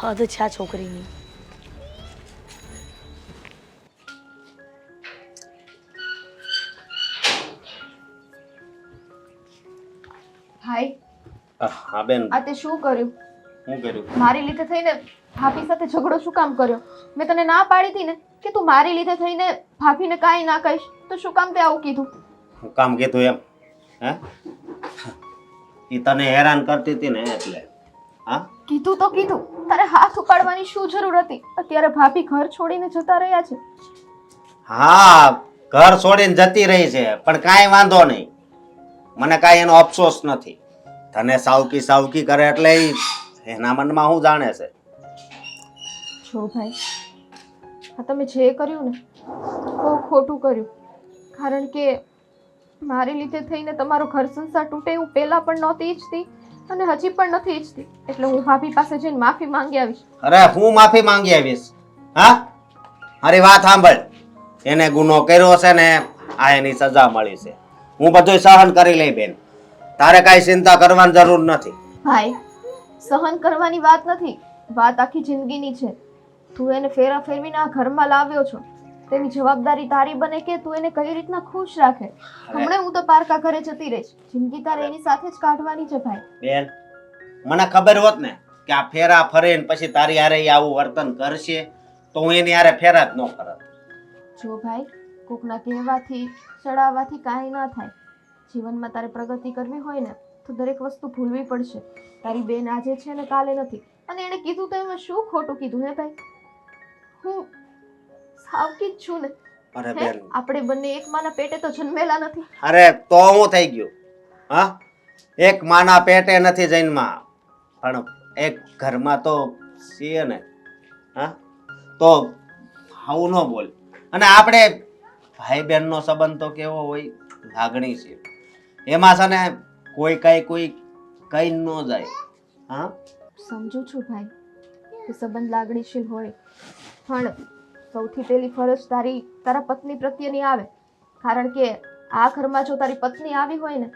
Speaker 6: હદ છે આ છોકરીની.
Speaker 1: ભાઈ,
Speaker 5: હા બેન,
Speaker 1: આ તે શું કર્યું?
Speaker 5: શું કર્યું?
Speaker 1: મારી લીધે થઈને ભાભી સાથે ઝઘડો શું કામ કર્યો? મેં તને ના પાડી હતી ને કે તું મારી લીધે થઈને ભાભીને કાંઈ ના કહીશ, તો શું કામ તે આવું કીધું?
Speaker 5: હું કામ કીધું એમ? હે એ તને હેરાન કરતી હતી ને એટલે હા
Speaker 1: કીધું તો કીધું, તારે હાથ ઉપાડવાની શું જરૂર હતી? અત્યારે ભાભી ઘર છોડીને જતા રહ્યા છે.
Speaker 5: હા ઘર છોડીને જતી રહી છે પણ કાંઈ વાંધો નહીં, મને કાંઈ એનો અફસોસ નથી. તને સાવકી સાવકી કરે એટલે એના મનમાં શું જાણે છે.
Speaker 1: જો ભાઈ, આ તમે જે કર્યું ને બહુ ખોટું કર્યું, કારણ કે મારી લીધે થઈને તમારો ઘર સંસાર તૂટે હું પહેલા પણ નહોતી ઈચ્છતી અને હજી પણ નથી ઈચ્છતી. એટલે હું ભાભી પાસે જઈને માફી માંગી આવીશ.
Speaker 5: અરે હું માફી માંગી આવીશ? હા મારી વાત સાંભળ, એને ગુનો કર્યો છે ને આ એની સજા મળી છે. હું બધું સહન કરી લઈ બેન, તારે કાંઈ ચિંતા કરવાની જરૂર નથી.
Speaker 1: ભાઈ, સહન કરવાની વાત નથી, વાત આખી જિંદગીની છે. તું એને ફેરા ફેરવીને આ ઘરમાં લાવ્યો છો, તેની જવાબદારી તારી બને કે તું એને કઈ રીતના ખુશ રાખે. હમણાં હું તો પારકા ઘરે જતી રહીશ, જિંદગી તારે એની સાથે જ કાઢવાની છે ભાઈ.
Speaker 5: બેન મને ખબર હોત ને કે આ ફેરા ફરે ને પછી તારી હારે ઈ આવું વર્તન કરશે તો હું એની હારે ફેરા જ ન કરત.
Speaker 1: જો ભાઈ, કોકના કહેવાથી ચડાવવાથી કાંઈ ના થાય. જીવનમાં તારે પ્રગતિ કરવી હોય ને તો દરેક વસ્તુ ભૂલવી પડશે. તારી બેન આજે છે ને કાલે નથી, અને એણે કીધું તો એમાં શું ખોટું કીધું હે ભાઈ? હું સાવકી જ છું ને.
Speaker 5: અરે
Speaker 1: હે?
Speaker 5: બેન,
Speaker 1: આપણે બંને એક માના પેટે તો જન્મેલા નથી.
Speaker 5: અરે તો હું થઈ ગયું? હા એક માના પેટે નથી જન્મા પણ એક ઘરમાં તો છીએ ને. હા તો આવું ન બોલ. અને આપણે ભાઈ બહેનનો સંબંધ તો કેવો હોય, લાગણી છે એમાં છે ને કોઈ કઈ ન જાય. હા
Speaker 1: સમજુ છું ભાઈ કે સંબંધ લાગણીશીલ હોય, પણ સૌથી પહેલી ફરજ તારા પત્ની પ્રત્યેની આવે. કારણ કે આ ઘરમાં જો તારી પત્ની આવી હોય ને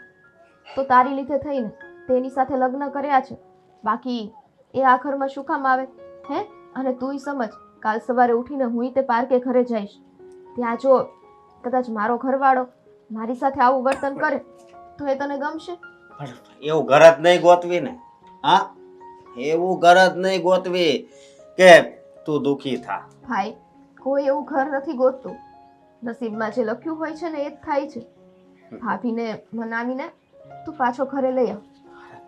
Speaker 1: તો તારી લીધે થઈને તેની સાથે લગ્ન કર્યા છે. બાકી એ આ ઘરમાં શું કામ આવે? હે? અને તુંય સમજ, કાલ સવારે ઉઠીને હું તે પાર્કે ઘરે જઈશ, ત્યાં જો કદાચ મારો ઘરવાળો મારી સાથે આવું વર્તન કરે તો એ તને ગમશે?
Speaker 5: એવું ઘર જ નહીં ગોતવી ને. હા એવું ઘર જ નહીં ગોતવી કે તું દુખી થા.
Speaker 1: ભાઈ, કોઈ એવું ઘર નથી ગોતતું, નસીબમાં જે લખ્યું હોય છે ને એ જ થાય છે. ભાભીને મનાવીને તું પાછો ઘરે લઈ આવ.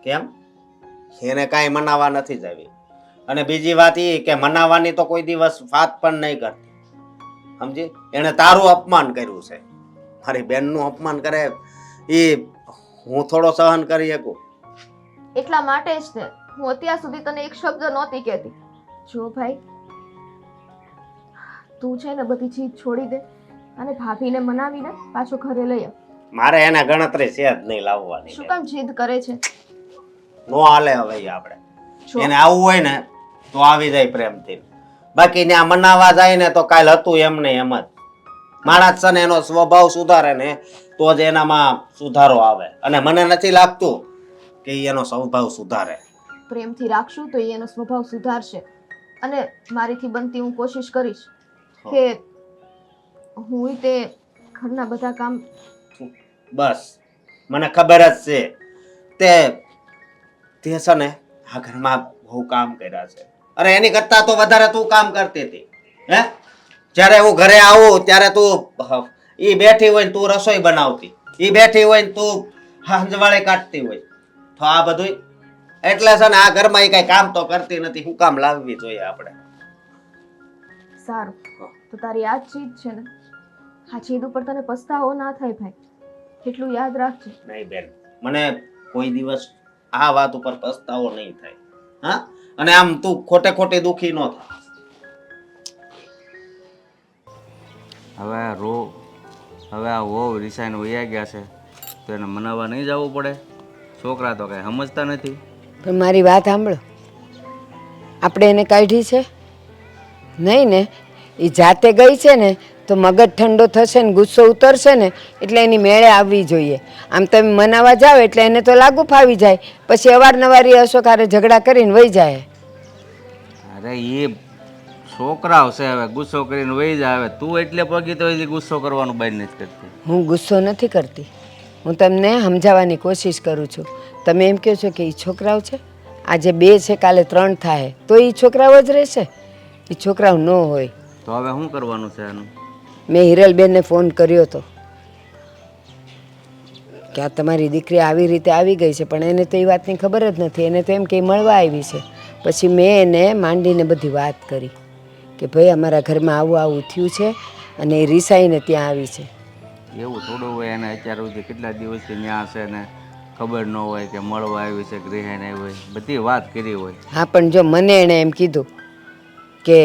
Speaker 5: કેમ? એને કાંઈ મનાવવા નથી જાવી. અને બીજી વાત એ કે મનાવવાની તો કોઈ દિવસ વાત પણ નહીં કરતી, સમજી? એને તારું અપમાન કર્યું છે, મારી બેનનું અપમાન કરે એ હું થોડો સહન કરી શકું?
Speaker 1: એટલા માટે જ ને હું અત્યાર સુધી તને એક શબ્દ નહોતી કહેતી. જો ભાઈ, તું છે ને બધી જીદ છોડી દે અને ભાભીને મનાવીને પાછો ઘરે લઈ આવ.
Speaker 5: મારે એને ગણતરી છે જ નહીં લાવવાની.
Speaker 1: શું કામ જીદ કરે છે?
Speaker 5: નો હાલે હવે ઈ આપણે.
Speaker 1: જો
Speaker 5: એને આવવું હોય ને તો આવી જાય પ્રેમથી, બાકી ને આ મનાવા જાય ને તો કાલ હતું એમ ને એમ જ. માણસ છે ને એનો સ્વભાવ સુધારે ને તો જ એનામાં સુધારો આવે, અને મને નથી લાગતું કે ઈ એનો સ્વભાવ સુધારે.
Speaker 1: પ્રેમથી રાખશું તો એ એનો સ્વભાવ સુધારશે. અને મારીથી બનતી હું કોશિશ કરીશ કે હું તે ઘરના બધા કામ.
Speaker 5: બસ મને ખબર જ છે તે છે ને આ ઘરમાં બહુ કામ કર્યા છે. અરે એની કરતા તો વધારે તું કામ કરતી હતી. હે જ્યારે હું ઘરે આવું ત્યારે તું ઈ બેઠી હોય ને તું રસોઈ બનાવતી, ઈ બેઠી હોય ને તું હંજવાળે કાઢતી હોય. તો આ બધું એટલે છે ને આ ઘરમાં ઈ કઈ કામ તો કરતી નથી, શું કામ લાવવી જોઈએ આપણે?
Speaker 1: સારું, તો તારી આ જ જીદ છે ને, આ જીદ ઉપર તને પસ્તાવો ના થાય ભાઈ, એટલું યાદ રાખજે.
Speaker 5: નહીં બેન, મને કોઈ દિવસ આ વાત ઉપર પસ્તાવો નહીં થાય. હા અને આમ તું ખોટે ખોટી દુખી ન થાય.
Speaker 3: હવે આ વહુ રિસાઈને વયા ગયા છે તો એને મનાવવા નહીં જવું પડે? છોકરા તો કાંઈ સમજતા નથી.
Speaker 4: પણ મારી વાત સાંભળો, આપણે એને કાઢી છે નહીં ને? એ જાતે ગઈ છે ને તો મગજ ઠંડો થશે ને ગુસ્સો ઉતરશે ને એટલે એની મેળે આવવી જોઈએ. આમ તમે મનાવા જાઓ એટલે એને તો લાગુ ફાવી જાય, પછી અવારનવાર એ અશોકારે ઝઘડા કરીને વહી જાય.
Speaker 3: અરે એ છોકરાઓ છે, હવે ગુસ્સો કરીને વહી જાય. હવે તું એટલે પગી તો હજી ગુસ્સો કરવાનું બંધ નથી કરતી.
Speaker 4: હું ગુસ્સો નથી કરતી, હું તમને સમજાવવાની કોશિશ કરું છું. તમે એમ કહો છો કે એ છોકરાઓ છે, આજે 2 છે કાલે 3 થાય તો એ છોકરાઓ જ રહેશે? એ છોકરાઓ ન હોય.
Speaker 3: તો હવે શું કરવાનું છે આનું?
Speaker 4: મેં હિરલબેનને ફોન કર્યો હતો કે આ તમારી દીકરી આવી રીતે આવી ગઈ છે, પણ એને તો એ વાતની ખબર જ નથી. એને તો એમ કે ઈ મળવા આવી છે. પછી મેં એને માંડીને બધી વાત કરી કે ભાઈ અમારા ઘરમાં આવું આવું થયું છે અને એ રિસાઈને ત્યાં આવી છે.
Speaker 3: એવું થોડું હોય, એને અત્યાર સુધી કેટલા દિવસથી ત્યાં છે ને ખબર ન હોય કે મળવા આવી છે, ગૃહિણી આવી હોય, બધી વાત કરી હોય.
Speaker 4: હા, પણ જો મને એણે એમ કીધું કે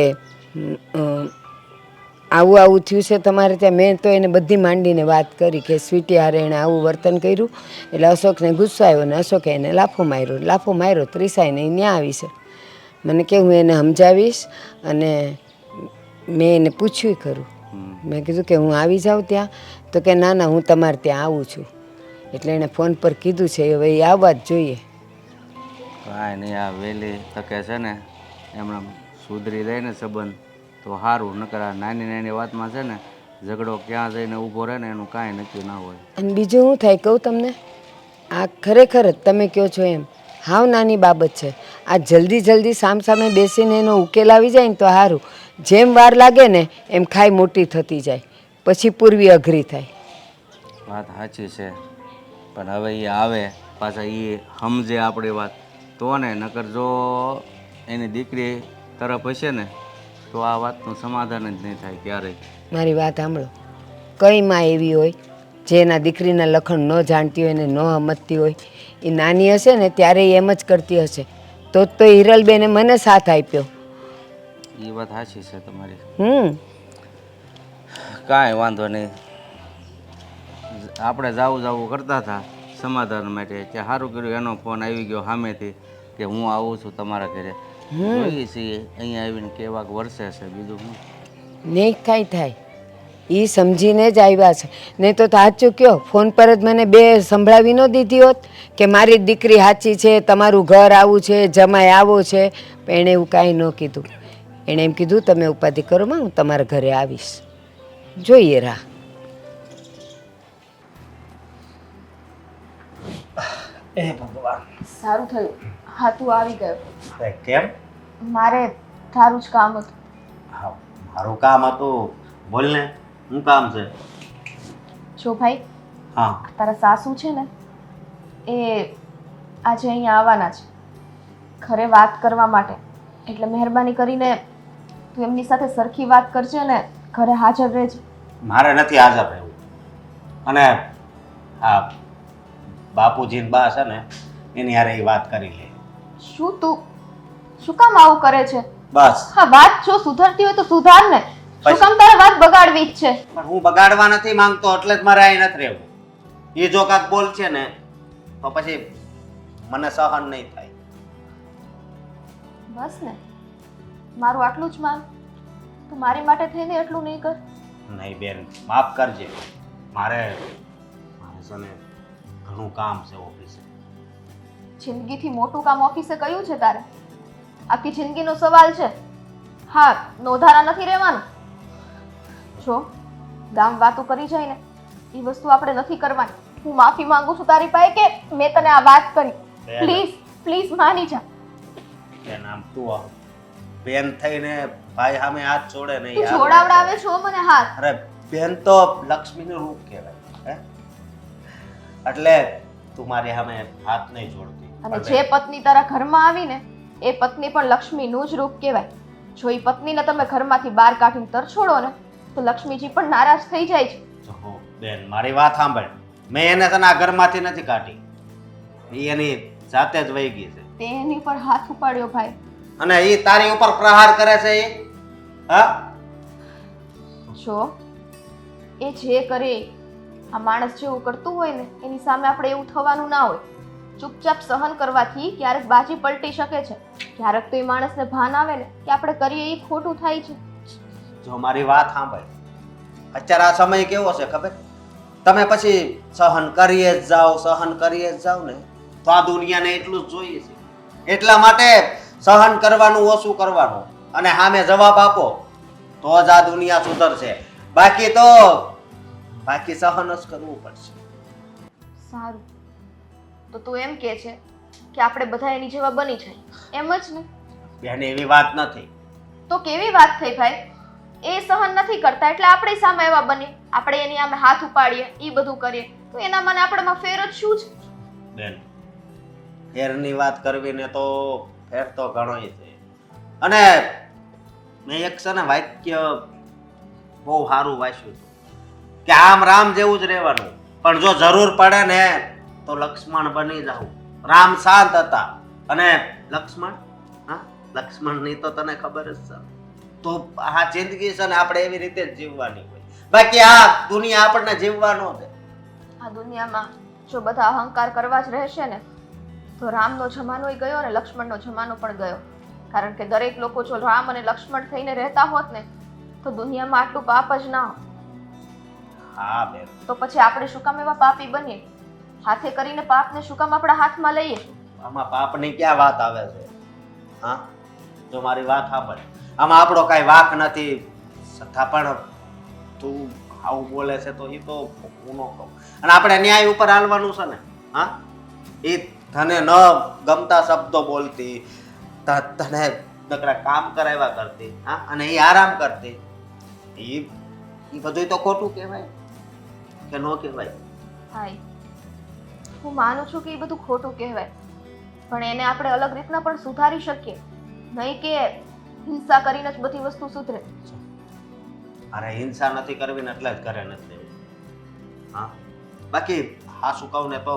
Speaker 4: આવું આવું થયું છે તમારે ત્યાં, મેં તો એને બધી માંડીને વાત કરી કે સ્વીટી હારે એણે આવું વર્તન કર્યું એટલે અશોકને ગુસ્સો આવ્યો ને અશોકે એને લાફો માર્યો ત્રિસાઈને ત્યાં આવી છે. મને કે હું એને સમજાવીશ અને મેં એને પૂછ્યું ખરું. મેં કીધું કે હું આવી જાઉં ત્યાં, તો કે ના ના હું તમારે ત્યાં આવું છું. એટલે એણે ફોન પર કીધું છે, હવે એ આવવા જ જોઈએ.
Speaker 3: કાંઈ નહીં, આ વહેલી તકે છે ને એમણે સુધરી જાય ને સંબંધ તો સારું, નકર આ નાની નાની વાતમાં છે ને ઝઘડો ક્યાં જઈને ઊભો રહે ને એનું કાંઈ નક્કી ના હોય.
Speaker 4: અને બીજું શું થાય કહું તમને, આ ખરેખર જ તમે કહો છો એમ હાવ નાની બાબત છે. આ જલ્દી સામસામે બેસીને એનો ઉકેલ આવી જાય ને તો સારું. જેમ વાર લાગે ને એમ ખાઈ મોટી થતી જાય, પછી પૂર્વી અઘરી થાય.
Speaker 3: વાત સાચી છે, પણ હવે એ આવે પાછા એ સમજે આપણી વાત તો ને, નકર જો એની દીકરી તરફ હશે ને તો આ વાતનું સમાધાન જ નહીં થાય ક્યારેય.
Speaker 4: મારી વાત સાંભળો, કઈ માં એવી હોય જે એના દીકરીના લખણ ન જાણતી હોય ને ન સમજતી હોય, એ નાની હશે ને ત્યારે એ એમ જ કરતી હશે. તો હિરલબેને મને સાથ આપ્યો.
Speaker 3: એ વાત સાચી છે તમારી. કાંઈ વાંધો નહીં, આપણે જાવું કરતા હતા સમાધાન માટે, કે સારું કર્યું એનો ફોન આવી ગયો સામેથી કે હું આવું છું તમારા ઘરે. જોઈએ છીએ અહીંયા આવીને કેવાક વરસે છે, બીજું શું.
Speaker 4: નહીં કાંઈ થાય, એ સમજીને જ આવ્યા છે. નહીં તો સાચું કહો, ફોન પર જ મને બે સંભળાવી ન દીધી હોત કે મારી દીકરી સાચી છે, તમારું ઘર આવું છે, જમાઈ આવો છે. પણ એણે એવું કાંઈ ન કીધું. એણે એમ કીધું તમે ઉપાધિ કરો માં, હું તમારા ઘરે આવીશ. જોઈએ રાહ.
Speaker 5: એ ભગવાન,
Speaker 1: સારું થયું હા તું આવી ગયો.
Speaker 5: કેમ?
Speaker 1: મારે તારું જ કામ હતું.
Speaker 5: હા, મારું કામ હતું. બોલ ને, શું કામ છે?
Speaker 1: જો ભાઈ,
Speaker 5: હા,
Speaker 1: તારા સાસુ છે ને એ આજે અહીંયા આવવાના છે ઘરે વાત કરવા માટે, એટલે મહેરબાની કરીને તું એમની સાથે સરખી વાત કરજે ને ઘરે હાજર રહેજે.
Speaker 5: મારે નથી હાજર રહેવું. અને હા, બાપુજી બા છે ને એની હારે એ વાત કરી લે.
Speaker 1: શું તું શું કામ આવું કરે છે?
Speaker 5: બસ.
Speaker 1: હા, વાત જો સુધરતી હોય તો સુધાર ને. શું કામ તારે વાત બગાડવી જ છે?
Speaker 5: પણ હું બગાડવા નથી માંગતો, એટલે જ મારે અહીં નથી રહેવું. એ જો કાંક બોલ છે ને તો પછી મને સહન નહીં થાય.
Speaker 1: બસ ને, મારું આટલું જ માન. તું મારી માટે થઈને એટલું નહીં કર.
Speaker 5: નહીં બેન, માફ કરજે. મારે છે ને ઘણું કામ છે ઓફિસે.
Speaker 1: જિંદગીથી મોટું કામ ઓફિસે કયું છે તારે? આખી જિંદગીનો સવાલ છે. હા, નોધારા નથી રહેવાનું. જો ગામ વાતો કરી જાય ને એ વસ્તુ આપણે નથી કરવાની. હું માફી માંગુ છું તારી પાસે કે મેં તને આ વાત કરી. પ્લીઝ પ્લીઝ માની જા.
Speaker 5: બેન, આમ તું બેન થઈને ભાઈ સામે હાથ જોડે નહીં.
Speaker 1: તું જોડાવડાવે છો મને હાથ.
Speaker 5: અરે બેન તો લક્ષ્મીનું રૂપ કહેવાય, હે? એટલે તું મારી સામે હાથ નહીં જોડતી.
Speaker 1: અને જે પત્ની તારા ઘરમાં આવી ને એ પત્ની પણ લક્ષ્મીનું જ રૂપ કહેવાય. જો એ પત્નીને તમે ઘરમાંથી બહાર કાઢીને તરછોડો ને તો લક્ષ્મીજી પણ નારાજ થઈ જાય છે.
Speaker 5: જો બેન, મારી વાત સાંભળ. મેં એને તને આ ઘરમાંથી નથી કાઢી. એ એની જાતે જ વહી ગઈ છે.
Speaker 1: તે એની પર હાથ ઉપાડ્યો ભાઈ.
Speaker 5: અને એ તારી ઉપર પ્રહાર કરે છે. એ હા,
Speaker 1: જો એ જે કરે આ માણસ જેવું કરતું હોય ને એની સામે આપણે એવું થવાનું ના હોય. ચૂપચાપ સહન કરવાથી ક્યારેક બાજી પલટી શકે છે. ક્યારેક તો એ માણસને ભાન આવે ને કે આપણે કરીએ એ ખોટું થાય છે.
Speaker 5: જો મારી વાત સાંભળ. અત્યારે આ સમય કેવો છે ખબર? તમે પછી સહન કરીએ જ જાઓ ને તો આ દુનિયાને એટલું જ જોઈએ છે. એટલા માટે સહન કરવાનું ઓછું કરવાનું અને સામે જવાબ આપો તો જ આ દુનિયા સુધરશે. બાકી સહન જ કરવું પડશે.
Speaker 1: સારું, તો તું એમ કહે છે કે આપણે બધા એની જેવા બની જાય એમ જ ને?
Speaker 5: બેન, એવી વાત નથી.
Speaker 1: તો કેવી વાત થઈ ભાઈ? એ સહન નથી કરતા એટલે આપણે સામે એવા બનીએ, આપણે એની સામે હાથ ઉપાડીએ, એ બધું કરીએ. તો એના મને આપણામાં ફેર જ શું છે?
Speaker 5: બેન, ફેરની વાત કરવી ને તો ફેર તો ઘણોય છે. અને મેં એક છે ને વાક્ય બહુ સારું વાંચ્યું હતું કે આમ રામ જેવું જ રહેવાનું, પણ જો જરૂર પડે ને તો લક્ષ્મણ બની જાવ. રામ શાંત હતા અને લક્ષ્મણ, હા, લક્ષ્મણની તો તને ખબર જ છે. તો આ જિંદગી છે ને આપણે એવી રીતે જ જીવવાની હોય. બાકી આ દુનિયા આપણને જીવવાનો છે.
Speaker 1: આ દુનિયામાં જો બધા અહંકાર કરવા જ રહેશે ને તો રામનો જમાનોય ગયો અને લક્ષ્મણનો જમાનો પણ ગયો. કારણ કે દરેક લોકો જો રામ અને લક્ષ્મણ થઈને રહેતા હોત ને તો દુનિયામાં આટલું પાપ જ ના હોત.
Speaker 5: હા બેન,
Speaker 1: તો પછી આપણે શું કામ એવા પાપી બનીએ? હાથે કરીને પાપને શું કામ આપણા હાથમાં લઈએ?
Speaker 5: આમાં પાપની ક્યાં વાત આવે છે? હા, જો મારી વાત સાંભળ, આમાં આપણો કાંઈ વાંક નથી. છતાં પણ તું આવું બોલે છે તો એ તો હું ન કહું. અને આપણે ન્યાય ઉપર હાલવાનું છે ને. હા, એ તને ન ગમતા શબ્દો બોલતી, તને નકરા કામ કરાવ્યા કરતી, હા, અને એ આરામ કરતી, એ બધું તો ખોટું કહેવાય કે ન કહેવાય?
Speaker 1: ભાઈ, હું માનું છું કે એ બધું ખોટું કહેવાય, પણ એને આપણે અલગ રીતના પણ સુધારી શકીએ. નહીં કે હિંસા કરીને જ બધી વસ્તુ સુધરે.
Speaker 5: અરે હિંસા નથી કરવી ને એટલે જ ઘરે નથી રહેવું. હા, બાકી હા શું કહું ને તો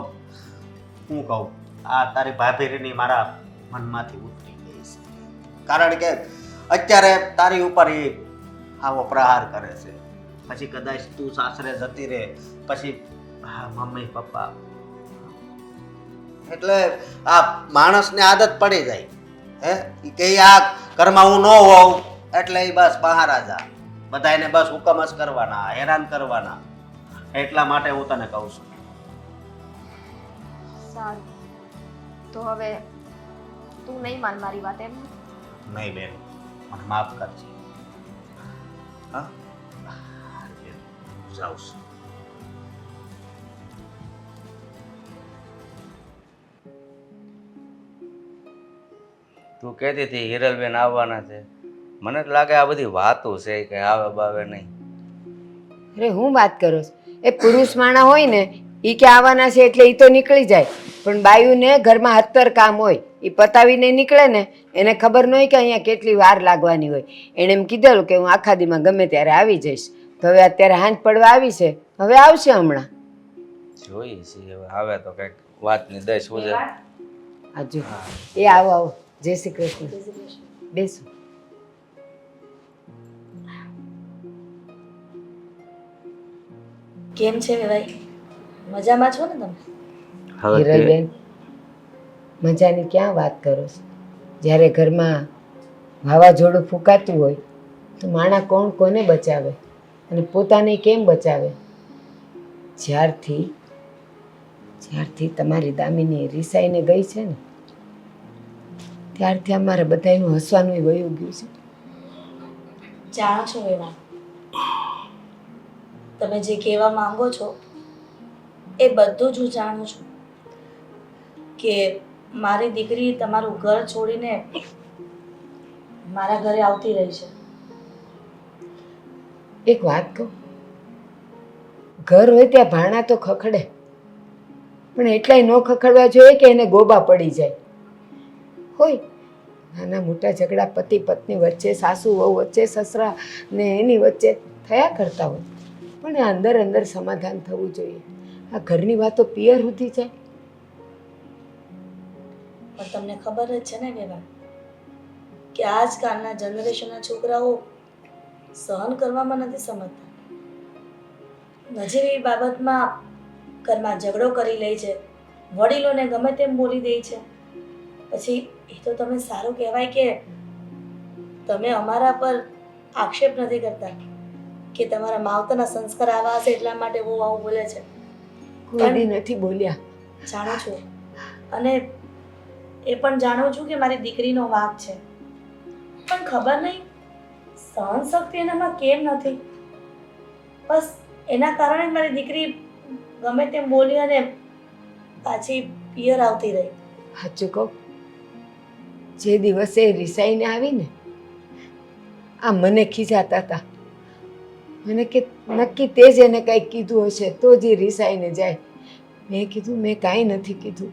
Speaker 5: હું કહું, આ તારી ભાભીની મારા મનમાંથી ઉતરી ગઈ છે. કારણ કે અત્યારે તારી ઉપર એ આવો પ્રહાર કરે છે. પછી કદાચ તું સાસરે જતી રહે પછી મમ્મી પપ્પા, એટલે આ માણસને આદત પડી જાય હે કે આ ઘરમાં હું ન હોઉં એટલે એ બસ બહાર જ જા, બધાને બસ હુકમ જ કરવાના, હેરાન કરવાના. એટલા માટે હું તને કહું છું.
Speaker 1: સારું, તો હવે તું નહીં માન મારી વાત એમ?
Speaker 5: નહીં બેન, મને માફ કરજે. હા, જાઉં છું.
Speaker 3: તું કહેતી હતી હિરલબેન આવવાના છે, મને તો લાગે આ બધી વાતો છે કે આવે બાવે નહીં.
Speaker 4: અરે હું વાત કરો છો? એ પુરુષ માણા હોય ને એ કે આવવાના છે એટલે એ તો નીકળી જાય, પણ બાયુને ઘરમાં 70 કામ હોય, એ પતાવીને નીકળે ને એને ખબર ન હોય કે અહીંયા કેટલી વાર લાગવાની હોય. એણે એમ કીધેલું કે હું આખા દીમાં ગમે ત્યારે આવી જઈશ. તો હવે અત્યારે હાંજ પડવા આવી છે, હવે આવશે હમણાં.
Speaker 3: જોઈએ છીએ હવે આવે તો કંઈક વાતની દસ સુધે.
Speaker 4: આજુ એ આવો આવો, જય શ્રી કૃષ્ણ. બેસો.
Speaker 6: કેમ છે વેવાઈ? મજામાં છો ને તમે?
Speaker 3: હવે
Speaker 4: હિરલબેન, મજાની ક્યાં વાત કરો છો? જ્યારે ઘરમાં વાવાઝોડું ફૂંકાતું હોય તો માણા કોણ કોને બચાવે અને પોતાને કેમ બચાવે? જ્યારથી તમારી દામિની રિસાઈને ગઈ છે ને ત્યારથી અમારે બધાનું હસવાનું વયું ગયું છે.
Speaker 6: જાણો છો વેવા, તમે જે કહેવા માંગો છો એ બધું જ હું જાણું છું કે મારી દીકરી તમારું ઘર છોડીને મારા ઘરે આવતી રહી છે.
Speaker 4: એક વાત કહું, ઘર હોય ત્યાં ભાણા તો ખખડે, પણ એટલાય ન ખખડવા જોઈએ કે એને ગોબા પડી જાય. હોય નાના મોટા ઝઘડા પતિ પત્ની વચ્ચે, સાસુ વહુ વચ્ચે, સસરા ને એની વચ્ચે થયા કરતા હોય, પણ એ અંદર અંદર સમાધાન થવું જોઈએ. આ ઘરની વાતો પિયર સુધી જાય.
Speaker 6: પણ તમને ખબર જ છે ને વેવા કે આજકાલના જનરેશનના છોકરાઓ સહન કરવામાં નથી સમજતા. નજીવી બાબતમાં ઘરમાં ઝઘડો કરી લે છે, વડીલોને ગમે તેમ બોલી દે છે. પછી એ તો તમે સારું કહેવાય કે તમે અમારા પર આક્ષેપ નથી કરતા કે તમારા માવતરના સંસ્કાર આવા હશે એટલા માટે બહુ આવું બોલે છે.
Speaker 4: કોઈ દી નથી બોલ્યા.
Speaker 6: જાણું છું, અને એ પણ જાણું છું કે મારી દીકરીનો વાંક છે, પણ ખબર નહીં સહન શક્તિ એનામાં કેમ નથી. બસ એના કારણે જ મારી દીકરી ગમે તેમ બોલી અને પાછી પિયર આવતી રહી.
Speaker 4: સાચું કહું, જે દિવસે રિસાઈને આવીને આ મને ખીજાતા હતા મને કે નક્કી તે જ એને કંઈક કીધું હશે તો જ એ રિસાઈને જાય. મેં કીધું મેં કાંઈ નથી કીધું,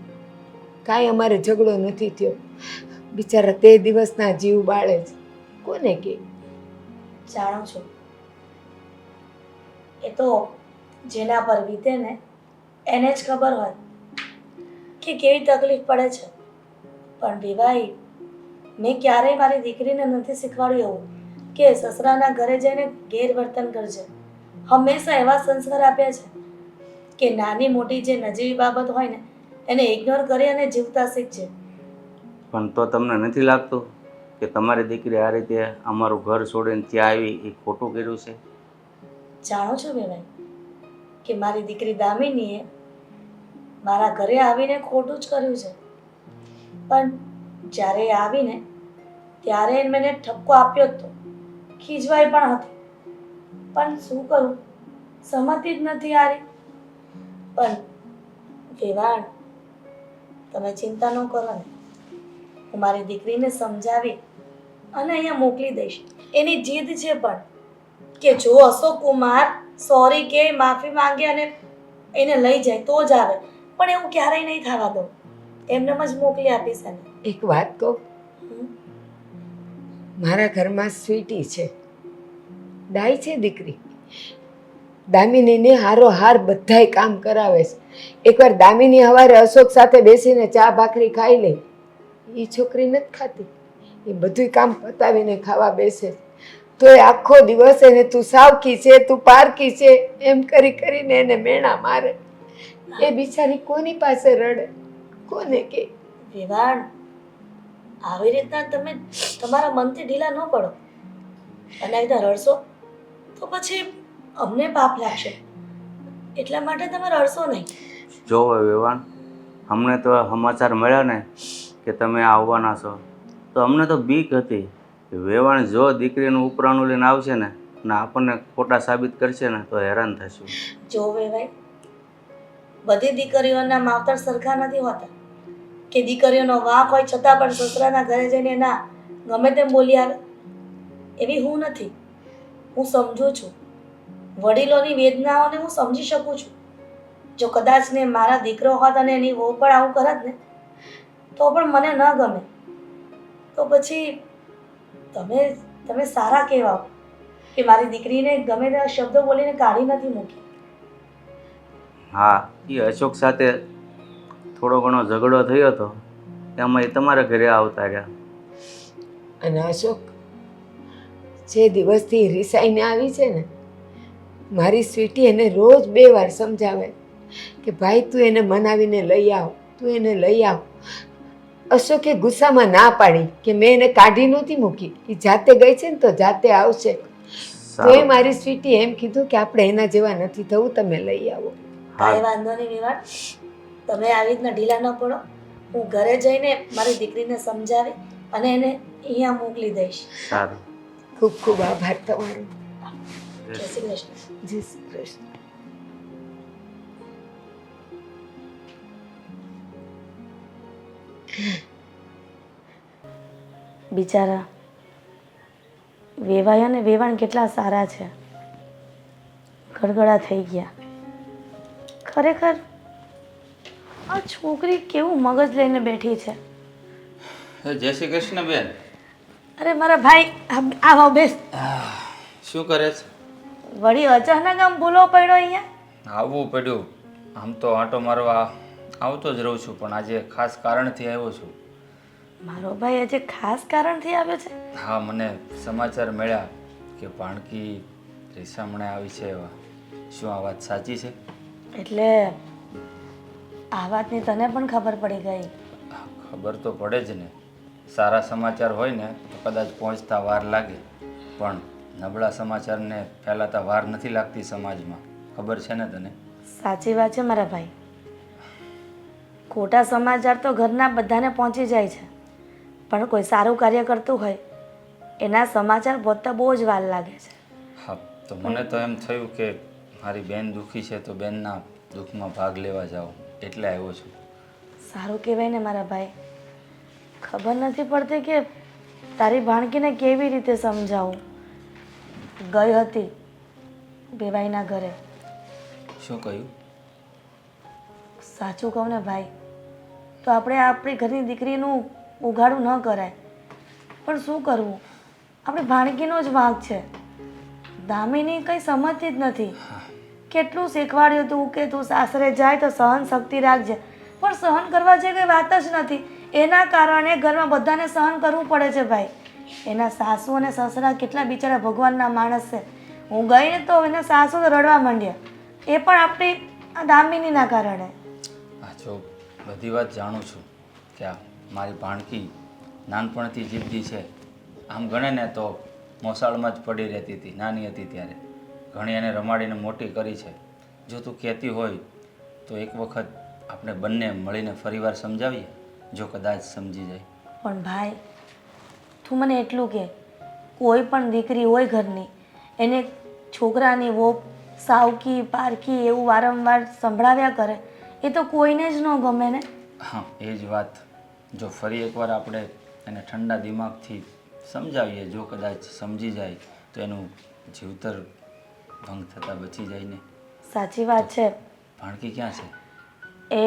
Speaker 4: કાંઈ અમારે ઝઘડો નથી થયો. બિચારા તે દિવસના જીવ બાળે છે, કોને કે?
Speaker 6: જાણો છો, એ તો જેના પર વીતે ને એને જ ખબર હોય કે કેવી તકલીફ પડે છે. પણ વિવાહી, મેં ક્યારેય મારી દીકરીને નથી શીખવાડ્યું એવું કે સસરાના ઘરે જઈને ગેરવર્તન કરજે. હંમેશા એવા સંસ્કાર આપ્યા છે કે નાની મોટી જે નજીવી બાબત હોય ને એને ઇગ્નોર કરી અને જીવતા શીખજે.
Speaker 3: પણ તો તમને નથી લાગતું કે તમારી દીકરી આ રીતે અમારું ઘર છોડીને ત્યાં આવી એ ખોટું કર્યું છે?
Speaker 6: જાણો છો વિવાહી કે મારી દીકરી દામિનીએ મારા ઘરે આવીને ખોટું જ કર્યું છે. પણ જ્યારે એ આવીને ત્યારે મેં એને ઠપકો આપ્યો જ તો, ખીજવાઈ પણ હતી. પણ શું કરું, સમજતી જ નથી હારી. પણ વેવાણ, તમે ચિંતા ન કરો ને, હું મારી દીકરીને સમજાવી અને અહીંયા મોકલી દઈશ. એની જીદ છે પણ કે જો અશોક કુમાર સોરી કે માફી માંગે અને એને લઈ જાય તો જ આવે, પણ એવું ક્યારેય નહીં થવા દઉં. એમને જ મોકલી આપીશ એને.
Speaker 4: એક વાત કહું, મારા ઘરમાં સ્વીટી છે, ડાઈ છે દીકરી. દામિનીને હારો હાર બધાય કામ કરાવે છે. એકવાર દામિની સવારે અશોક સાથે બેસીને ચા ભાખરી ખાઈ લે, એ છોકરી નથી ખાતી. એ બધું કામ પતાવીને ખાવા બેસે તો એ આખો દિવસ એને તું સાવકી છે, તું પારકી છે એમ કરી કરીને એને મેણા મારે. એ બિચારી કોની પાસે રડે, કોને કે?
Speaker 6: વિવાણ, આવી રીતના તમે તમારા મનથી ઢીલા ન પડો અને એકદમ રડશો તો પછી અમને પાપ લાગશે. એટલા માટે તમે રડશો નહીં.
Speaker 3: જો વેવાણ, અમને તો સમાચાર મળ્યા ને કે તમે આવવાના છો તો અમને તો બીક હતી કે વેવાણ જો દીકરીનું ઉપરાણું લઈને આવશે ને અને આપણને ખોટા સાબિત કરશે ને તો હેરાન થશું.
Speaker 6: જો વેવાય, બધી દીકરીઓના માવતર સરખા નથી હોતા કે દીકરીઓનો વાંક હોય છતાં પણ સસરાના ઘરે જઈને ના ગમે તેમ બોલી આવે. એવી હું નથી. હું સમજુ છું, વડીલોની વેદનાઓને હું સમજી શકું છું. જો કદાચ ને મારા દીકરો હોત અને એની વહુ પણ આવું કરત ને તો પણ મને ન ગમે. તો પછી તમે સારા કહેવાઓ કે મારી દીકરીને ગમે તેવા શબ્દો બોલીને કાઢી નથી મૂકી.
Speaker 3: હા, એ અશોક સાથે થોડો ઘણો ઝઘડો થયો હતો એમાં એ તમારા ઘરે આવતા રહ્યા.
Speaker 4: અને અશોક જે દિવસથી રિસાઈને આવી છે ને, મારી સ્વીટી એને રોજ 2 વાર સમજાવે કે ભાઈ તું એને મનાવીને લઈ આવ, તું એને લઈ આવ. અશોકે ગુસ્સામાં ના પાડી કે મેં એને કાઢી નહોતી મૂકી, એ જાતે ગઈ છે ને તો જાતે આવશે. તો એ મારી સ્વીટી એમ કીધું કે આપણે એના જેવા નથી થવું, તમે લઈ આવો.
Speaker 6: કાંઈ વાંધો નહીં વિવાદ, તમે આવી રીતના ઢીલા ન પડો. હું ઘરે જઈને મારી દીકરીને સમજાવી અને એને અહીંયા મોકલી દઈશ.
Speaker 3: સારું,
Speaker 4: ખૂબ ખૂબ આભાર તમારો.
Speaker 6: જય શ્રી કૃષ્ણ.
Speaker 4: જય શ્રી કૃષ્ણ.
Speaker 6: બિચારા વેવાય અને વેવાણ કેટલા સારા છે, ગડગડા થઈ ગયા. ખરેખર આ છોકરી કેવું મગજ લઈને બેઠી છે.
Speaker 7: જય શ્રી કૃષ્ણ બેન.
Speaker 6: અરે મારા ભાઈ, આવો બેસ.
Speaker 7: શું કરે છે?
Speaker 6: વળી અચાનક આમ ભૂલો પડ્યો અહીંયા?
Speaker 7: આવવું પડ્યું. આમ તો આંટો મારવા આવતો જ રહું છું, પણ આજે ખાસ કારણથી આવ્યો છું.
Speaker 6: મારો ભાઈ આજે ખાસ કારણથી આવ્યો છે?
Speaker 7: હા, મને સમાચાર મળ્યા કે ભાણકી રીસામણે આવી છે એવા. શું આ વાત સાચી છે?
Speaker 6: એટલે આ વાતની તને પણ ખબર પડી ગઈ?
Speaker 7: ખબર તો પડે જ ને. સારા સમાચાર હોય ને તો કદાચ પહોંચતા વાર લાગે, પણ નબળા સમાચારને ફેલાતા વાર નથી લાગતી સમાજમાં. ખબર છે ને તને?
Speaker 6: સાચી વાત છે મારા ભાઈ. ખોટા સમાચાર તો ઘરના બધાને પહોંચી જાય છે, પણ કોઈ સારું કાર્ય કરતું હોય એના સમાચાર પહોંચતા બહુ જ વાર લાગે છે.
Speaker 7: હા, તો મને તો એમ થયું કે મારી બેન દુઃખી છે તો બેનના દુઃખમાં ભાગ લેવા જાઉં, એટલે આવ્યો છું.
Speaker 6: સારું કહેવાય ને મારા ભાઈ. ખબર નથી પડતી કે તારી ભાણકીને કેવી રીતે સમજાવું. ગઈ હતી બેવાઈના ઘરે.
Speaker 7: શું કહ્યું?
Speaker 6: સાચું કહું ને ભાઈ તો આપણે આપણી ઘરની દીકરીનું ઉઘાડું ન કરાય, પણ શું કરવું, આપણી ભાણકીનો જ વાંક છે. દામિની કંઈ સમજતી જ નથી. કેટલું શીખવાડ્યું તું કે તું સાસરે જાય તો સહન શક્તિ રાખજે, પણ સહન કરવા જે કંઈ વાત જ નથી. એના કારણે ઘરમાં બધાને સહન કરવું પડે છે ભાઈ. એના સાસુ અને સસરા કેટલા બિચારા ભગવાનના માણસ છે. હું ગઈ ને તો એના સાસુ તો રડવા માંડ્યા, એ પણ આપણી આ દામિનીના કારણે.
Speaker 7: હા, જો બધી વાત જાણું છું કે આ મારી ભાણકી નાનપણથી જીદ્દી છે. આમ ગણે ને તો મોસાળમાં જ પડી રહેતી હતી નાની હતી ત્યારે. ઘણી એને રમાડીને મોટી કરી છે. જો તું કહેતી હોય તો એક વખત આપણે બંને મળીને ફરીવાર સમજાવીએ, જો કદાચ સમજી જાય.
Speaker 6: પણ ભાઈ તું મને એટલું કે કોઈ પણ દીકરી હોય ઘરની, એને છોકરાની વો સાવકી પારકી એવું વારંવાર સંભળાવ્યા કરે, એ તો કોઈને જ ન ગમે ને.
Speaker 7: હા, એ જ વાત. જો ફરી એકવાર આપણે એને ઠંડા દિમાગથી સમજાવીએ, જો કદાચ સમજી જાય તો એનું જીવતર ભંગ થતાં બચી જાય ને.
Speaker 6: સાચી વાત છે.
Speaker 7: ભાણકી ક્યાં છે?
Speaker 6: એ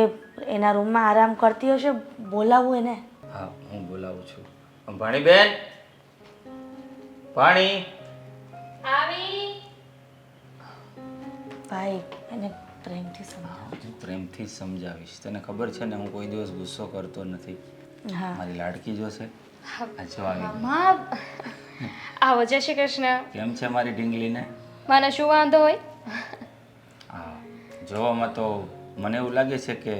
Speaker 6: એના રૂમમાં આરામ કરતી હશે, બોલાવું એને.
Speaker 7: હા, હું બોલાવું છું. ભાણીબેન, પાણી.
Speaker 2: આવી.
Speaker 6: ભાઈ એને પ્રેમથી સમજાવ.
Speaker 7: હા, હું પ્રેમથી જ સમજાવીશ. તને ખબર છે ને હું કોઈ દિવસ ગુસ્સો કરતો નથી.
Speaker 6: હા
Speaker 7: મારી લાડકી જો છે આ જો આવી ગઈ.
Speaker 2: મામા આવો, જય શ્રી કૃષ્ણ.
Speaker 7: કેમ છે મારી ઢીંગલીને?
Speaker 2: મને શું વાંધો હોય?
Speaker 7: હા, જોવામાં તો મને એવું લાગે છે કે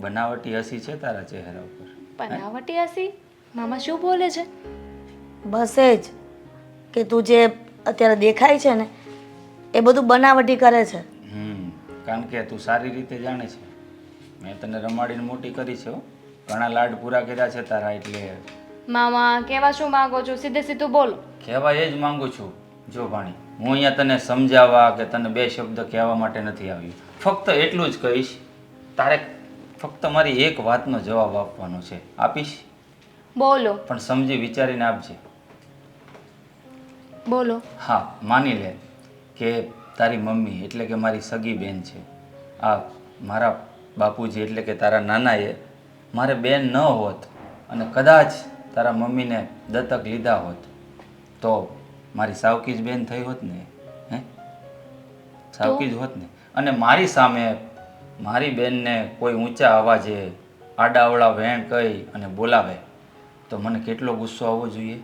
Speaker 7: બનાવટી હસી છે તારા ચહેરા ઉપર.
Speaker 2: બનાવટી હસી? મામા શું બોલે છે?
Speaker 6: બસ એ જ કે તું જે અત્યારે દેખાય છે ને એ બધું બનાવટી કરે છે.
Speaker 7: કારણ કે તું સારી રીતે જાણે છે. મેં તને રમાડીને મોટી કરી છે હો. ઘણા લાડ પૂરા કર્યા છે તારા. એટલે
Speaker 2: મામા કહેવા શું માંગો છો? સીધે સીધું બોલો.
Speaker 7: કહેવા એ જ માંગુ છું. જો ભાણી, હું અહીંયા તને સમજાવવા કે તને બે શબ્દ કહેવા માટે નથી આવ્યું. ફક્ત એટલું જ કહીશ, તારે ફક્ત મારી એક વાતનો જવાબ આપવાનો છે. આપીશ?
Speaker 2: બોલો.
Speaker 7: પણ સમજી વિચારીને આપજે.
Speaker 2: બોલો.
Speaker 7: હા, માની લે કે તારી મમ્મી એટલે કે મારી સગી બેન છે. આ મારા બાપુજી એટલે કે તારા નાનાએ મારે બેન ન હોત અને કદાચ તારા મમ્મીને દત્તક લીધા હોત તો મારી સાવકી જ બેન થઈ હોત ને. હે, સાવકી જ હોત ને. અને મારી સામે મારી બેનને કોઈ ઊંચા અવાજે આડાવડા વેણ કહી અને બોલાવે તો મને કેટલો ગુસ્સો આવવો જોઈએ.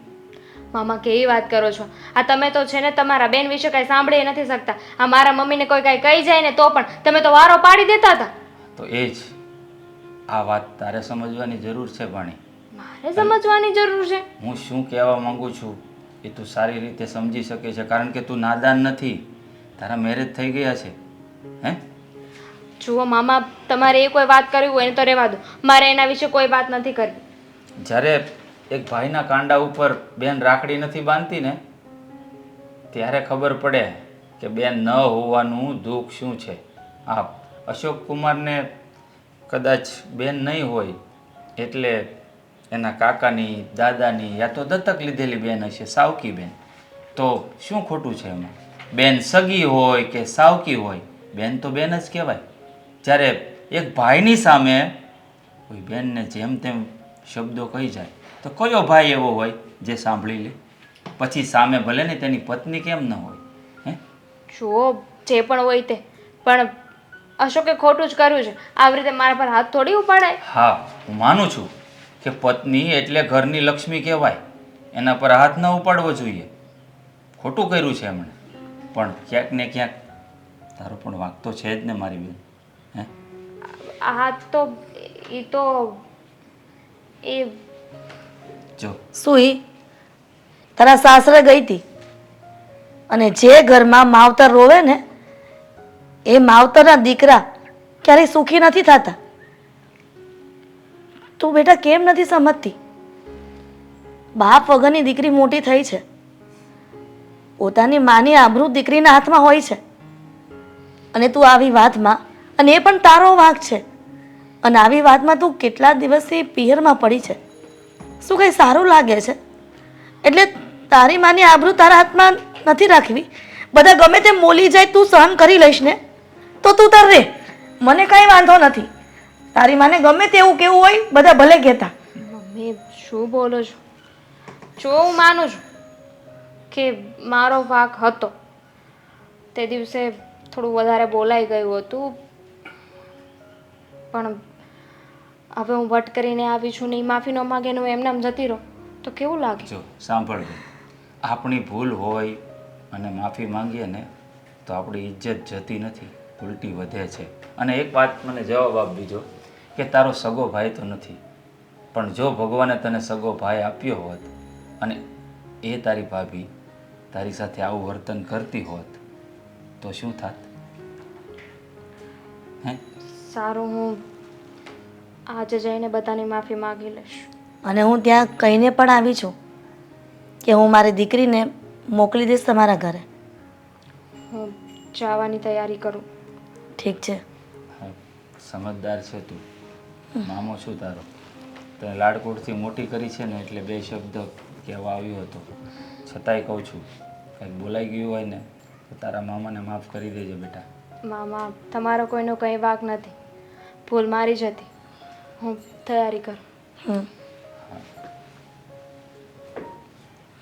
Speaker 2: મામા કેવી વાત કરો છો? આ તમે તો છે ને તમારા બેન વિશે કાંઈ સાંભળી નથી શકતા. આ મારા મમ્મીને કોઈ કાંઈ કહી જાય ને તો પણ તમે તો વારો પાડી દેતા હતા.
Speaker 7: તો એ જ આ વાત તારે સમજવાની જરૂર છે ભાણી.
Speaker 2: મારે સમજવાની જરૂર છે?
Speaker 7: હું શું કહેવા માંગુ છું એ તું સારી રીતે સમજી શકે છે. કારણ કે તું નાદાન નથી. તારા મેરેજ થઈ ગયા છે. હે,
Speaker 2: જુઓ મામા, તમારે એ કોઈ વાત કરવી હોય ને તો રહેવા દો. મારે એના વિશે કોઈ વાત નથી કરવી.
Speaker 7: જ્યારે એક ભાઈના કાંડા ઉપર બેન રાખડી નથી બાંધતી ને ત્યારે ખબર પડે કે બેન ન હોવાનું દુઃખ શું છે. આ અશોક કુમારને કદાચ બેન નહીં હોય એટલે એના કાકાની દાદાની યા તો દત્તક લીધેલી બેન હશે, સાવકી બેન. તો શું ખોટું છે એમાં? બેન સગી હોય કે સાવકી હોય, બેન તો બેન જ કહેવાય. જ્યારે એક ભાઈની સામે કોઈ બેનને જેમ તેમ શબ્દો કહી જાય તો કયો ભાઈ એવો હોય જે સાંભળી લે? પછી સામે ભલે ને તેની પત્ની કેમ ન હોય. હે,
Speaker 2: જુઓ જે પણ હોય તે, પણ અશોકે ખોટું જ કર્યું છે. આવી રીતે મારા પર હાથ થોડી ઉપાડાય.
Speaker 7: હા, હું માનું છું કે પત્ની એટલે ઘરની લક્ષ્મી કહેવાય. એના પર હાથ ન ઉપાડવો જોઈએ. ખોટું કર્યું છે એમણે, પણ ક્યાંક ને ક્યાંક તારો પણ વાંક તો છે જ ને મારી બેન. હે,
Speaker 2: આ તો એ
Speaker 7: જો
Speaker 6: શું ઈ તારા સાસરે ગઈ હતી અને જે ઘરમાં માવતર રોવે ને એ માવતરના દીકરા ક્યારેય સુખી નથી થતા. તું બેટા કેમ નથી સમજતી? બાપ વગરની દીકરી મોટી થઈ છે. પોતાની માની આબરૂ દીકરીના હાથમાં હોય છે અને તું આવી વાતમાં, અને એ પણ તારો વાંક છે, અને આવી વાતમાં તું કેટલા દિવસથી પિયરમાં પડી છે. શું કંઈ સારું લાગે છે? એટલે તારી માની આબરૂ તારા હાથમાં નથી રાખવી, બધા ગમે તેમ બોલી જાય તું સહન કરી લઈશ ને તો તું તાર રે, મને કાંઈ વાંધો નથી. તારી માને ગમે તેવું કેવું હોય બધા ભલે કહેતા.
Speaker 2: મમ્મી શું બોલો છો? જો હું માનું છું કે મારો વાંક હતો, તે દિવસે થોડું વધારે બોલાઈ ગયું હતું, પણ હવે હું વટ કરીને આવી છું ને ઈ માફી ન માગે ને હું એમનામ જતી રહું તો કેવું લાગે?
Speaker 7: જો સાંભળ બેન, આપણી ભૂલ હોય અને માફી માંગીએ ને તો આપણી ઇજ્જત જતી નથી, ઉલટી વધે છે. અને એક વાત મને જવાબ આપ બીજો કે તારો સગો ભાઈ તો નથી, પણ જો ભગવાને તને સગો ભાઈ આપ્યો હોત અને એ તારી ભાભી તારી સાથે આવું વર્તન કરતી હોત તો શું થાત? હે?
Speaker 2: સારું, હું આજે જઈને બધાની માફી માગી લઈશ.
Speaker 6: અને હું ત્યાં કહીને પણ આવી છું કે હું મારી દીકરીને મોકલી દઈશ તમારા ઘરે.
Speaker 2: હું જવાની તૈયારી કરું.
Speaker 6: ઠીક છે.
Speaker 7: હા, સમજદાર છે તું, મામો છું તારો, તને લાડકોડથી મોટી કરી છે ને એટલે બે શબ્દ કહેવા આવ્યો હતો, છતાંય કહું છું કંઈક બોલાઈ ગયું હોય ને તો તારા મામાને માફ કરી દેજે બેટા.
Speaker 2: મામા, તમારો કોઈનો કંઈ વાંક નથી, ભૂલ મારી જ હતી. હું તૈયારી કરું.